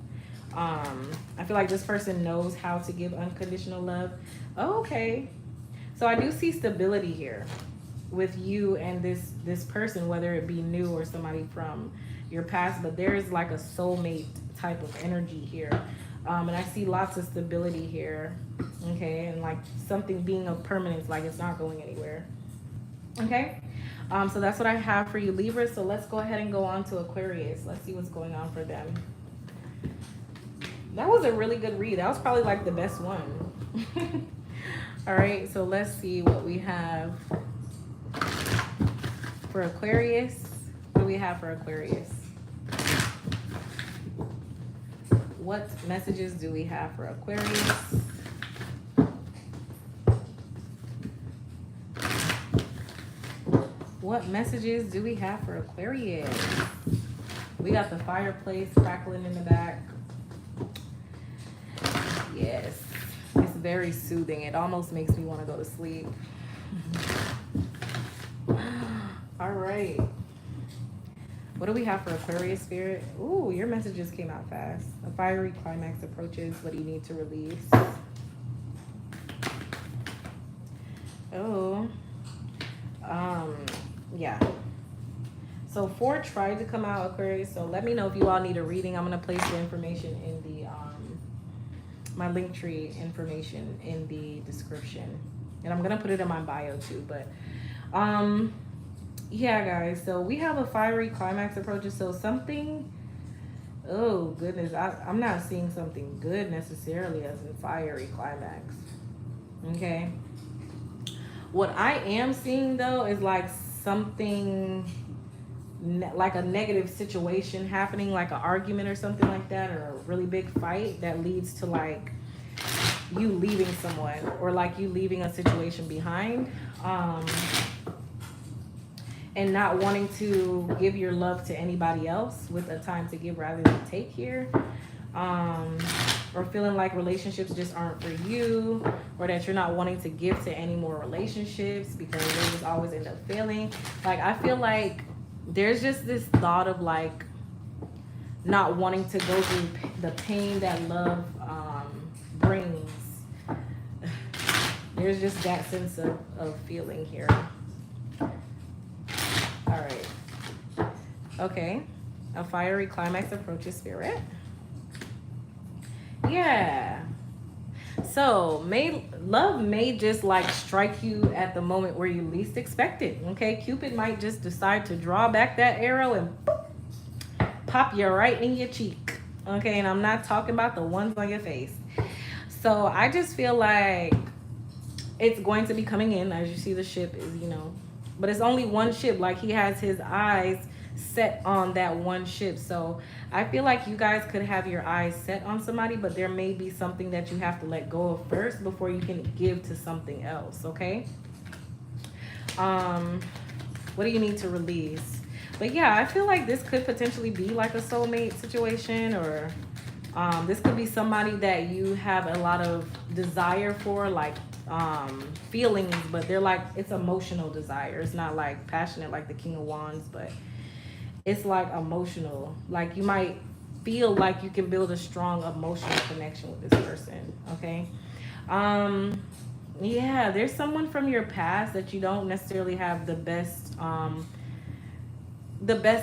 I feel like this person knows how to give unconditional love. Oh, okay. So I do see stability here with you and this person, whether it be new or somebody from your past, but there's like a soulmate type of energy here. And I see lots of stability here. Okay, and like something being of permanence, like it's not going anywhere. Okay. So that's what I have for you, Libra. So let's go ahead and go on to Aquarius. Let's see what's going on for them. That was a really good read. That was probably like the best one. All right, so let's see what we have for Aquarius. What do we have for Aquarius? What messages do we have for Aquarius? What messages do we have for Aquarius? We got the fireplace crackling in the back. Yes, it's very soothing. It almost makes me want to go to sleep. All right. What do we have for Aquarius, Spirit? Ooh, your messages came out fast. A fiery climax approaches. What do you need to release? Oh. Yeah. So 4 tried to come out, Aquarius. So let me know if you all need a reading. I'm gonna place the information in the my link tree information in the description, and I'm gonna put it in my bio too. But yeah, guys. So we have a fiery climax approaches. So something. Oh goodness, I'm not seeing something good necessarily as a fiery climax. Okay. What I am seeing though is like something like a negative situation happening, like an argument or something like that, or a really big fight that leads to like you leaving someone or like you leaving a situation behind, and not wanting to give your love to anybody else with a time to give rather than take here, or feeling like relationships just aren't for you, or that you're not wanting to give to any more relationships because they just always end up failing. Like I feel like there's just this thought of like not wanting to go through the pain that love brings. There's just that sense of feeling here. All right. Okay. A fiery climax approaches, Spirit. Yeah. So love may just like strike you at the moment where you least expect it. Okay. Cupid might just decide to draw back that arrow and pop you right in your cheek. Okay. And I'm not talking about the ones on your face. So I just feel like it's going to be coming in. As you see, the ship is, but it's only one ship. Like he has his eyes set on that one ship. So I feel like you guys could have your eyes set on somebody, but there may be something that you have to let go of first before you can give to something else. Okay. What do you need to release? But yeah, I feel like this could potentially be like a soulmate situation, or this could be somebody that you have a lot of desire for, like feelings, but they're like, it's emotional desire. It's not like passionate like the King of Wands, but it's like emotional. Like you might feel like you can build a strong emotional connection with this person. Okay. Yeah, there's someone from your past that you don't necessarily have the best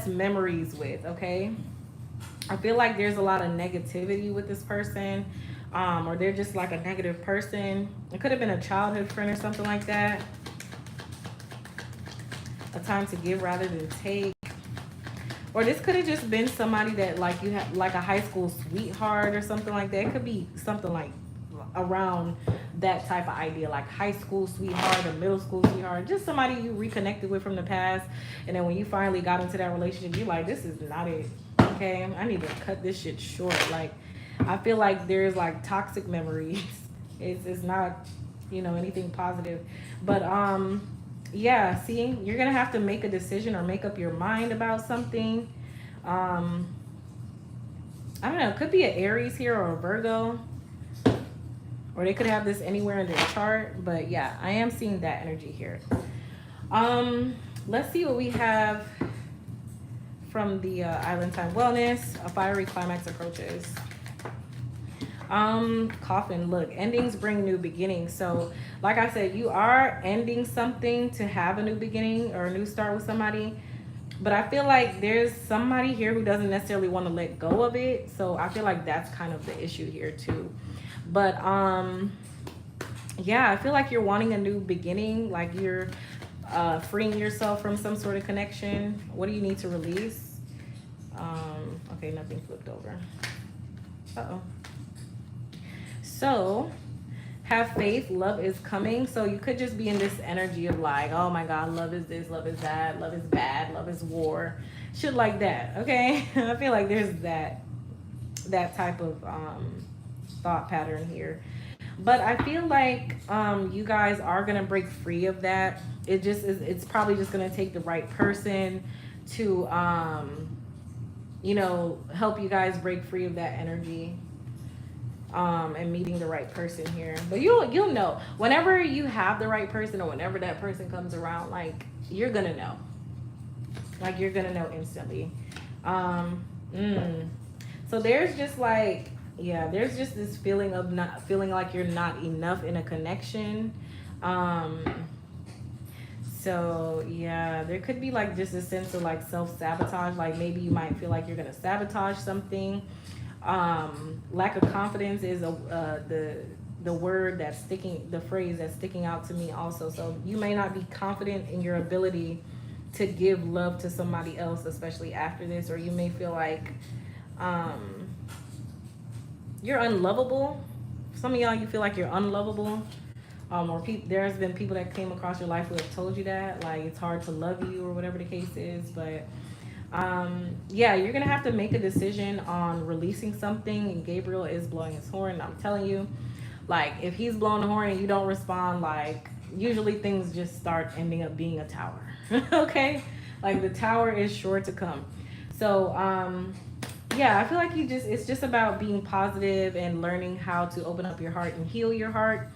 memories with. Okay. I feel like there's a lot of negativity with this person, or they're just like a negative person. It could have been a childhood friend or something like that. A time to give rather than take. Or this could have just been somebody that like you have, like a high school sweetheart or something like that. It could be something like around that type of idea, like high school sweetheart or middle school sweetheart, just somebody you reconnected with from the past. And then when you finally got into that relationship, you're like, this is not it. Okay, I need to cut this shit short. Like, I feel like there's like toxic memories. It's not, anything positive. But yeah, see, you're gonna have to make a decision or make up your mind about something. I don't know, it could be an Aries here or a Virgo, or they could have this anywhere in their chart. But yeah, I am seeing that energy here. Let's see what we have from the Island Time Wellness. A fiery climax approaches. Coffin, look, endings bring new beginnings. So like I said, you are ending something to have a new beginning or a new start with somebody, but I feel like there's somebody here who doesn't necessarily want to let go of it. So I feel like that's kind of the issue here too. But yeah, I feel like you're wanting a new beginning, like you're freeing yourself from some sort of connection. What do you need to release? Okay, nothing flipped over. Uh-oh. So have faith, love is coming. So you could just be in this energy of like, oh my God, love is this, love is that, love is bad, love is war, shit like that. Okay. I feel like there's that type of thought pattern here. But I feel like you guys are gonna break free of that. It's probably just gonna take the right person to help you guys break free of that energy. And meeting the right person here. But you'll know whenever you have the right person, or whenever that person comes around, like you're gonna know. Like you're gonna know instantly. So there's just like, yeah, there's just this feeling of not feeling like you're not enough in a connection. So yeah, there could be like just a sense of like self-sabotage. Like maybe you might feel like you're gonna sabotage something. Lack of confidence is the word that's sticking, the phrase that's sticking out to me also. So you may not be confident in your ability to give love to somebody else, especially after this, or you may feel like um, you're unlovable. Some of y'all, you feel like you're unlovable. Or there's been people that came across your life who have told you that, like it's hard to love you or whatever the case is. But yeah, you're gonna have to make a decision on releasing something. And Gabriel is blowing his horn. I'm telling you, like if he's blowing the horn and you don't respond, like usually things just start ending up being a tower. Okay, like the tower is sure to come. So yeah, I feel like it's just about being positive and learning how to open up your heart and heal your heart.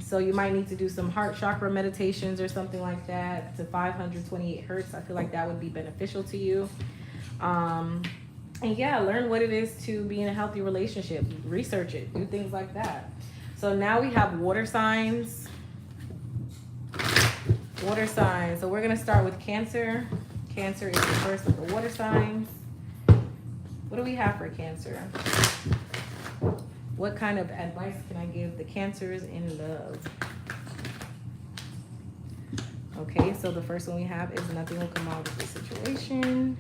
So you might need to do some heart chakra meditations or something like that to 528 hertz. I feel like that would be beneficial to you. Um, and yeah, learn what it is to be in a healthy relationship. Research it, do things like that. So now we have water signs. Water signs. So we're gonna start with Cancer. Cancer is the first of the water signs. What do we have for Cancer? What kind of advice can I give the Cancers in love? Okay, so the first one we have is nothing will come out of the situation.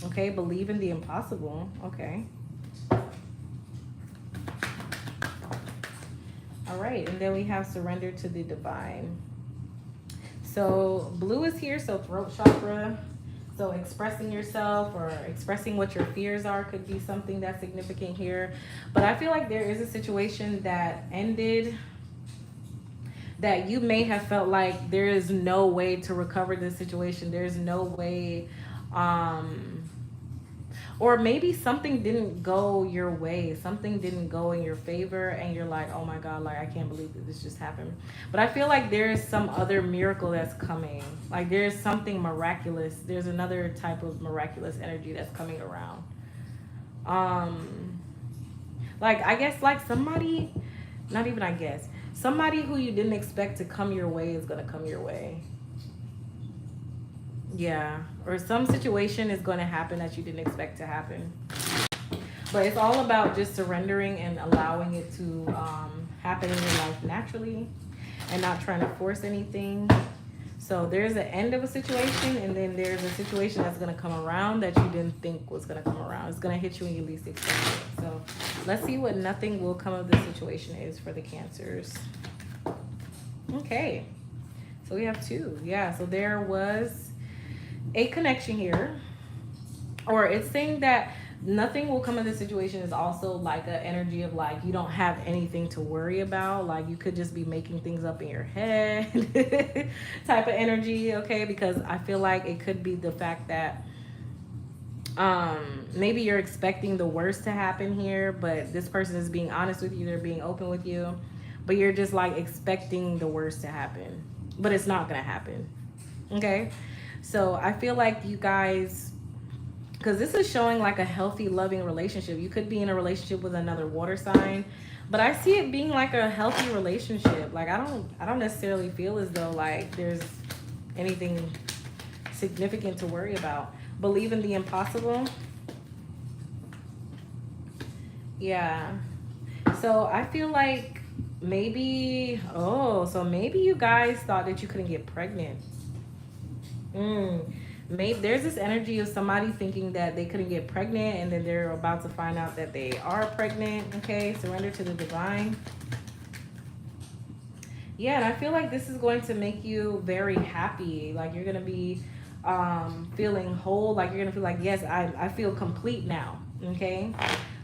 Okay, believe in the impossible. Okay. All right, and then we have surrender to the divine. So blue is here, so throat chakra. So expressing yourself or expressing what your fears are could be something that's significant here. But I feel like there is a situation that ended that you may have felt like there is no way to recover this situation. There's no way, or maybe something didn't go your way. Something didn't go in your favor and you're like, oh my God, like I can't believe that this just happened. But I feel like there is some other miracle that's coming. Like there's something miraculous. There's another type of miraculous energy that's coming around. Like I guess like somebody, not even I guess, somebody who you didn't expect to come your way is gonna come your way. Yeah, or some situation is going to happen that you didn't expect to happen. But it's all about just surrendering and allowing it to happen in your life naturally and not trying to force anything. So there's an end of a situation and then there's a situation that's going to come around that you didn't think was going to come around. It's going to hit you when you least expect it. So let's see what nothing will come of this situation is for the Cancers. Okay, so we have 2. Yeah, so there was a connection here, or it's saying that nothing will come of this situation is also like an energy of like you don't have anything to worry about, like you could just be making things up in your head type of energy. Okay, because I feel like it could be the fact that maybe you're expecting the worst to happen here, but this person is being honest with you, they're being open with you, but you're just like expecting the worst to happen, but it's not gonna happen. Okay, so I feel like you guys, because this is showing like a healthy, loving relationship. You could be in a relationship with another water sign, but I see it being like a healthy relationship. Like I don't necessarily feel as though like there's anything significant to worry about. Believe in the impossible. Yeah. So I feel like maybe, so maybe you guys thought that you couldn't get pregnant. Maybe there's this energy of somebody thinking that they couldn't get pregnant and then they're about to find out that they are pregnant. Okay, surrender to the divine. Yeah, and I feel like this is going to make you very happy. Like you're gonna be feeling whole. Like you're gonna feel like, yes, I feel complete now. Okay,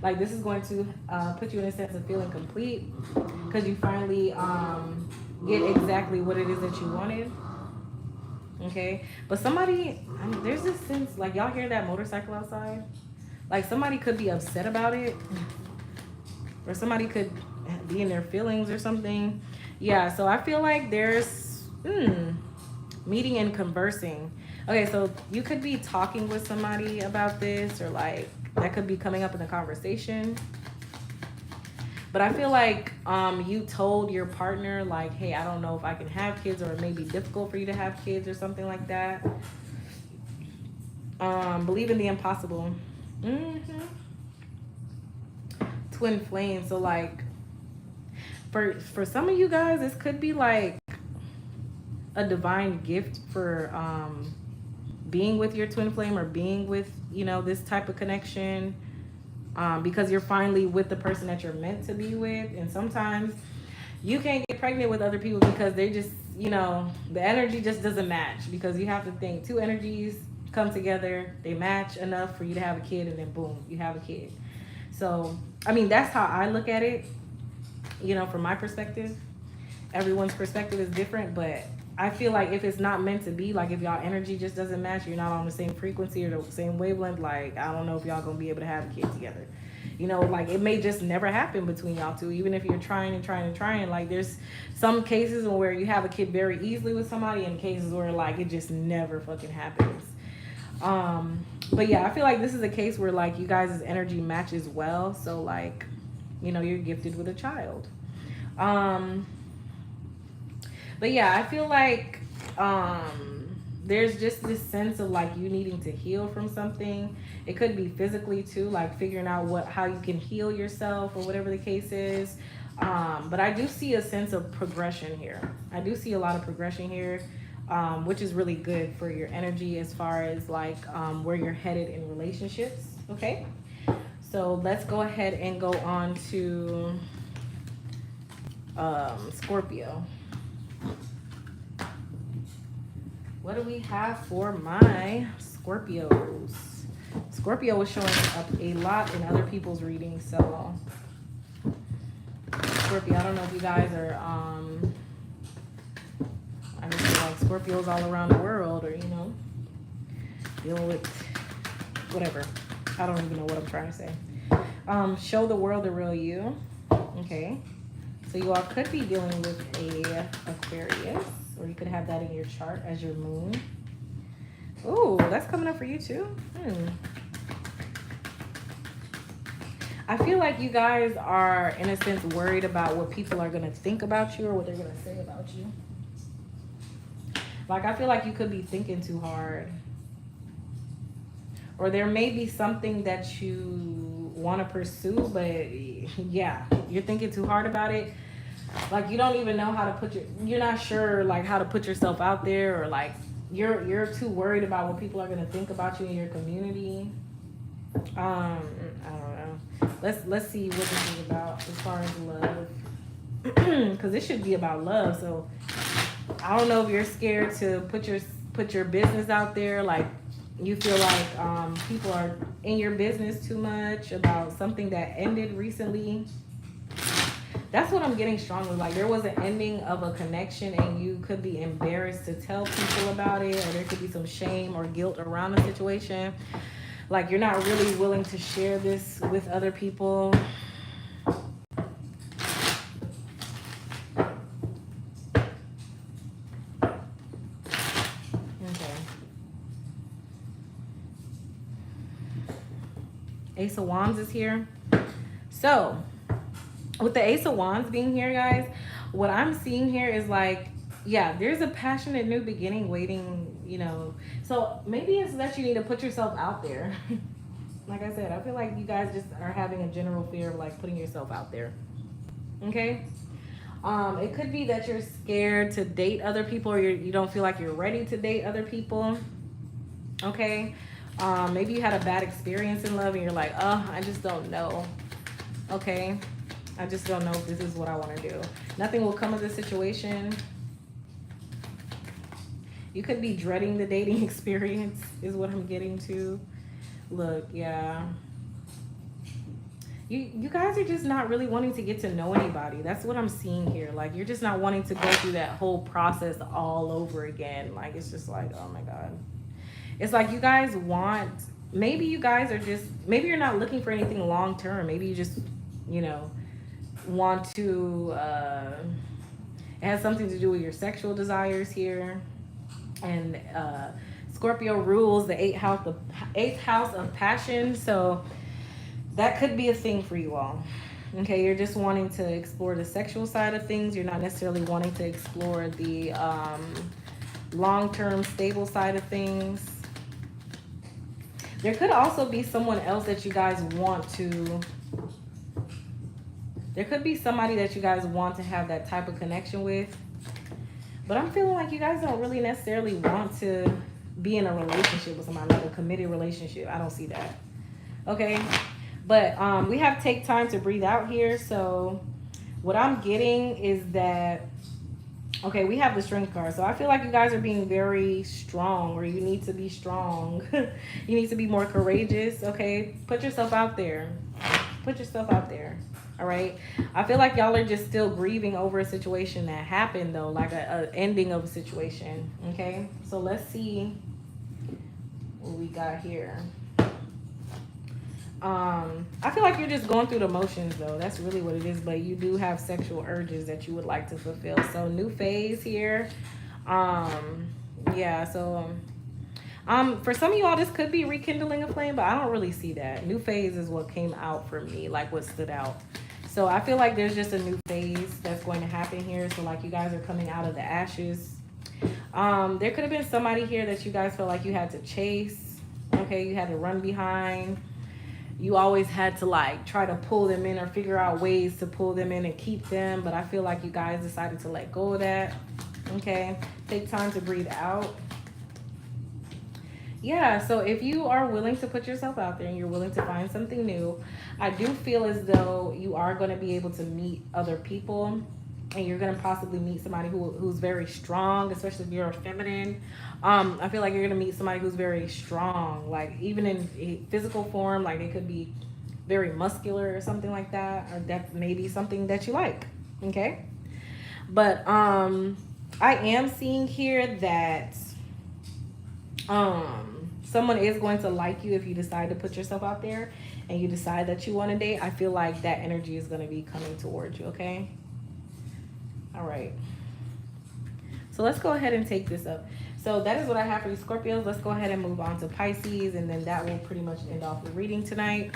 like this is going to put you in a sense of feeling complete because you finally get exactly what it is that you wanted. Okay, but somebody, I mean, there's this sense, like y'all hear that motorcycle outside? Like somebody could be upset about it, or somebody could be in their feelings or something. Yeah, so I feel like there's meeting and conversing. Okay, so you could be talking with somebody about this, or like that could be coming up in the conversation. But I feel like you told your partner like, hey, I don't know if I can have kids, or it may be difficult for you to have kids or something like that. Believe in the impossible. hmm Twin flame. So like for some of you guys, this could be like a divine gift for being with your twin flame, or being with, this type of connection, because you're finally with the person that you're meant to be with. And sometimes you can't get pregnant with other people because they just, the energy just doesn't match, because you have to think two energies come together, they match enough for you to have a kid, and then boom, you have a kid. So I mean, that's how I look at it, from my perspective. Everyone's perspective is different, but I feel like if it's not meant to be, like if y'all energy just doesn't match, you're not on the same frequency or the same wavelength, like I don't know if y'all gonna be able to have a kid together. Like it may just never happen between y'all two, even if you're trying and trying and trying. Like there's some cases where you have a kid very easily with somebody, and cases where like it just never fucking happens. But yeah, I feel like this is a case where like you guys' energy matches well, so like, you're gifted with a child. But yeah, I feel like there's just this sense of like you needing to heal from something. It could be physically too, like figuring out how you can heal yourself or whatever the case is. But I do see a sense of progression here. I do see a lot of progression here, which is really good for your energy as far as like where you're headed in relationships. Okay, so let's go ahead and go on to Scorpio. What do we have for my Scorpios? Scorpio is showing up a lot in other people's readings, so Scorpio, I don't know if you guys are I just feel like Scorpios all around the world, or dealing with whatever. I don't even know what I'm trying to say. Show the world the real you. Okay. So you all could be dealing with a Aquarius, or you could have that in your chart as your moon. Ooh, that's coming up for you too. I feel like you guys are, in a sense, worried about what people are going to think about you, or what they're going to say about you. Like, I feel like you could be thinking too hard. Or there may be something that you want to pursue, but yeah, you're thinking too hard about it. Like you don't even know how to you're not sure like how to put yourself out there, or like you're too worried about what people are going to think about you in your community. I don't know. Let's see what this is about as far as love, because it should be about love. So I don't know if you're scared to put your business out there, like you feel like people are in your business too much about something that ended recently. That's what I'm getting strongly. Like there was an ending of a connection, and you could be embarrassed to tell people about it, or there could be some shame or guilt around the situation. Like you're not really willing to share this with other people. Okay. Ace of Wands is here. So with the Ace of Wands being here, guys, what I'm seeing here is like, yeah, there's a passionate new beginning waiting, So maybe it's that you need to put yourself out there. Like I said, I feel like you guys just are having a general fear of like putting yourself out there. Okay? It could be that you're scared to date other people, or you don't feel like you're ready to date other people. Okay? Maybe you had a bad experience in love and you're like, oh, I just don't know. Okay? I just don't know if this is what I want to do. Nothing will come of this situation. You could be dreading the dating experience is what I'm getting to. Look, yeah. You guys are just not really wanting to get to know anybody. That's what I'm seeing here. Like, you're just not wanting to go through that whole process all over again. Like, it's just like, oh my God. It's like you guys want, maybe you guys are just, maybe you're not looking for anything long term. Maybe you just, want to, it has something to do with your sexual desires here. And Scorpio rules the eighth house of passion. So that could be a thing for you all. Okay, you're just wanting to explore the sexual side of things. You're not necessarily wanting to explore the long-term stable side of things. There could also be someone else that you guys want to, there could be somebody that you guys want to have that type of connection with. But I'm feeling like you guys don't really necessarily want to be in a relationship with somebody, like a committed relationship. I don't see that. Okay. But we have take time to breathe out here. So what I'm getting is that, okay, we have the strength card. So I feel like you guys are being very strong, or you need to be strong. You need to be more courageous. Okay. Put yourself out there. Put yourself out there. All right. I feel like y'all are just still grieving over a situation that happened, though, like a ending of a situation. Okay. So let's see what we got here. I feel like you're just going through the motions, though. That's really what it is. But you do have sexual urges that you would like to fulfill. So new phase here. Yeah. So for some of y'all, this could be rekindling a flame, but I don't really see that. New phase is what came out for me, like what stood out. So I feel like there's just a new phase that's going to happen here. So like you guys are coming out of the ashes. There could have been somebody here that you guys felt like you had to chase. Okay, you had to run behind. You always had to like try to pull them in or figure out ways to pull them in and keep them. But I feel like you guys decided to let go of that. Okay, take time to breathe out. Yeah, so if you are willing to put yourself out there and you're willing to find something new, I do feel as though you are going to be able to meet other people, and you're going to possibly meet somebody who's very strong, especially if you're a feminine. I feel like you're going to meet somebody who's very strong, like even in physical form, like they could be very muscular or something like that, or that may be something that you like. Okay. But I am seeing here that someone is going to like you if you decide to put yourself out there and you decide that you want to date. I feel like that energy is going to be coming towards you. Okay. All right. So let's go ahead and take this up. So that is what I have for you Scorpios. Let's go ahead and move on to Pisces, and then that will pretty much end off the reading tonight.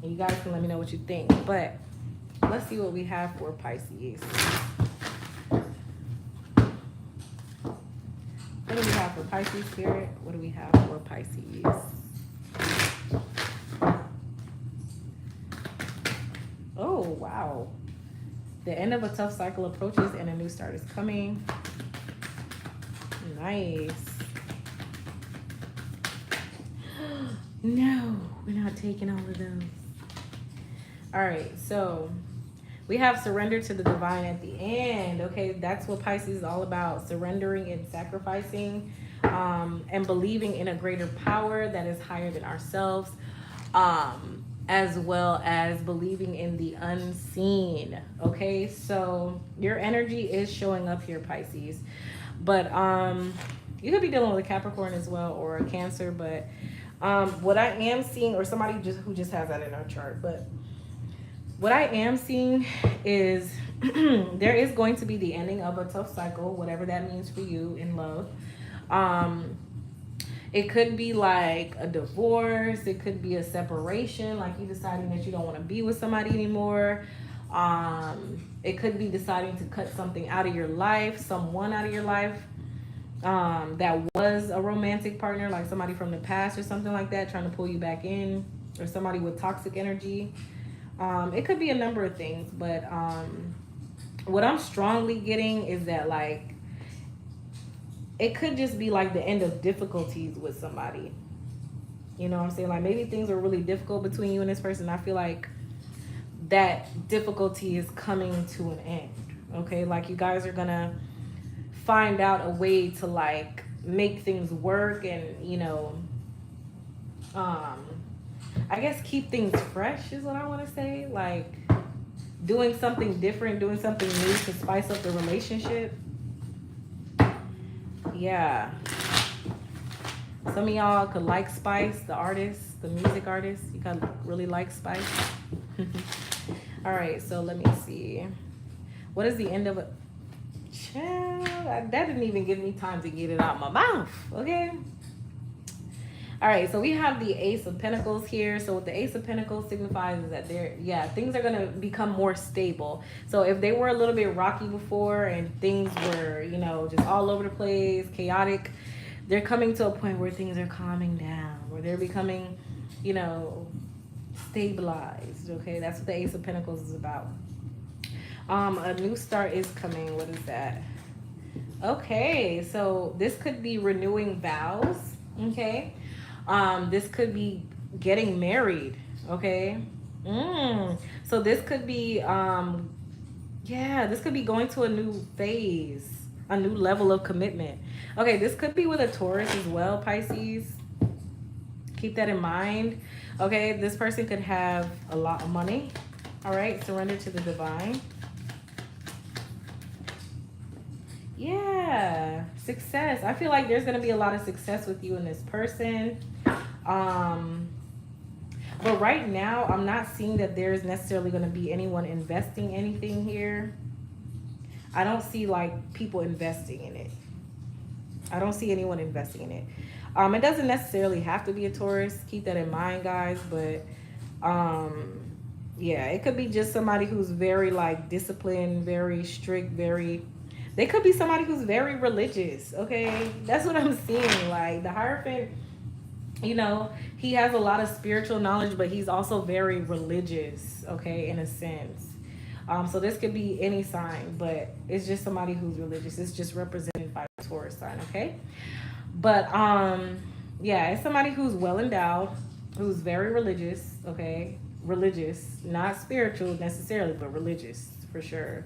And you guys can let me know what you think. But let's see what we have for Pisces. What do we have for Pisces, Spirit? What do we have for Pisces? Oh, wow. The end of a tough cycle approaches and a new start is coming. Nice. No, we're not taking all of those. All right, so we have surrender to the divine at the end. Okay, that's what Pisces is all about. Surrendering and sacrificing, and believing in a greater power that is higher than ourselves, as well as believing in the unseen. Okay, so your energy is showing up here, Pisces. But you could be dealing with a Capricorn as well, or a Cancer. But what I am seeing, or somebody who just has that in our chart, but what I am seeing is there is going to be the ending of a tough cycle, whatever that means for you in love. It could be like a divorce. It could be a separation, like you deciding that you don't want to be with somebody anymore. It could be deciding to cut something out of your life, someone out of your life that was a romantic partner, like somebody from the past or something like that, trying to pull you back in, or somebody with toxic energy. It could be a number of things, but what I'm strongly getting is that, like, it could just be like the end of difficulties with somebody. You know what I'm saying? Like, maybe things are really difficult between you and this person. I feel like that difficulty is coming to an end. Okay, like you guys are gonna find out a way to like make things work, and you know, I guess keep things fresh is what I want to say. Like doing something different, doing something new to spice up the relationship. Yeah. Some of y'all could like Spice, the artist, the music artist. You could really like Spice. All right, so let me see. What is the end of it? Child, that didn't even give me time to get it out my mouth, okay? All right, so we have the Ace of Pentacles here. So what the Ace of Pentacles signifies is that things are gonna become more stable. So if they were a little bit rocky before and things were, you know, just all over the place, chaotic, they're coming to a point where things are calming down, where they're becoming, you know, stabilized. Okay, that's what the Ace of Pentacles is about. A new start is coming. What is that? Okay, so this could be renewing vows. Okay, this could be getting married. Okay, so this could be yeah, this could be going to a new phase, a new level of commitment. Okay, this could be with a Taurus as well, Pisces. Keep that in mind. Okay, this person could have a lot of money. All right, surrender to the divine. Yeah, success. I feel like there's going to be a lot of success with you and this person. But right now, I'm not seeing that there's necessarily going to be anyone investing anything here. I don't see like people investing in it. I don't see anyone investing in it. It doesn't necessarily have to be a Taurus. Keep that in mind, guys. But yeah, it could be just somebody who's very like disciplined, very strict, very... They could be somebody who's very religious, okay? That's what I'm seeing. Like the Hierophant, you know, he has a lot of spiritual knowledge, but he's also very religious, okay, in a sense. So this could be any sign, but it's just somebody who's religious. It's just represented by a Taurus sign, okay? But yeah, it's somebody who's well endowed, who's very religious, okay? Religious, not spiritual necessarily, but religious for sure.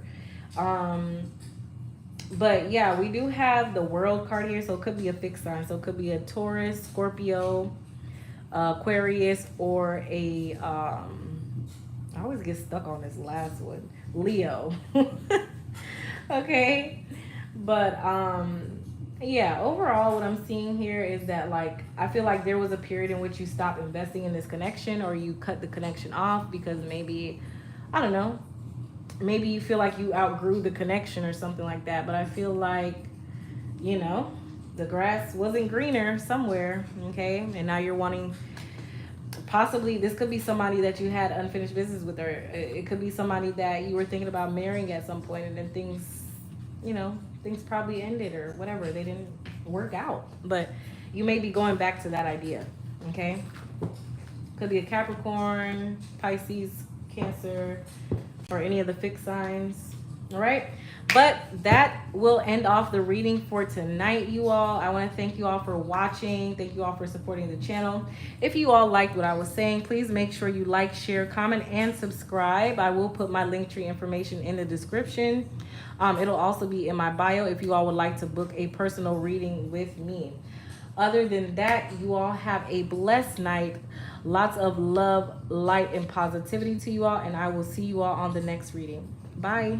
But yeah, we do have the World card here, so it could be a fixed sign. So it could be a Taurus, Scorpio, Aquarius, or a I always get stuck on this last one, Leo. Okay, but yeah, overall what I'm seeing here is that like I feel like there was a period in which you stopped investing in this connection, or you cut the connection off because maybe, I don't know, maybe you feel like you outgrew the connection or something like that. But I feel like, you know, the grass wasn't greener somewhere, okay? And now you're wanting, possibly this could be somebody that you had unfinished business with, or it could be somebody that you were thinking about marrying at some point, and then things, you know, things probably ended or whatever. They didn't work out. But you may be going back to that idea, okay? Could be a Capricorn, Pisces, Cancer, or any of the fixed signs. All right, but that will end off the reading for tonight, you all. I want to thank you all for watching. Thank you all for supporting the channel. If you all liked what I was saying, please make sure you like, share, comment, and subscribe. I will put my Linktree information in the description. It'll also be in my bio if you all would like to book a personal reading with me. Other than that, you all have a blessed night. Lots of love, light, and positivity to you all. And I will see you all on the next reading. Bye.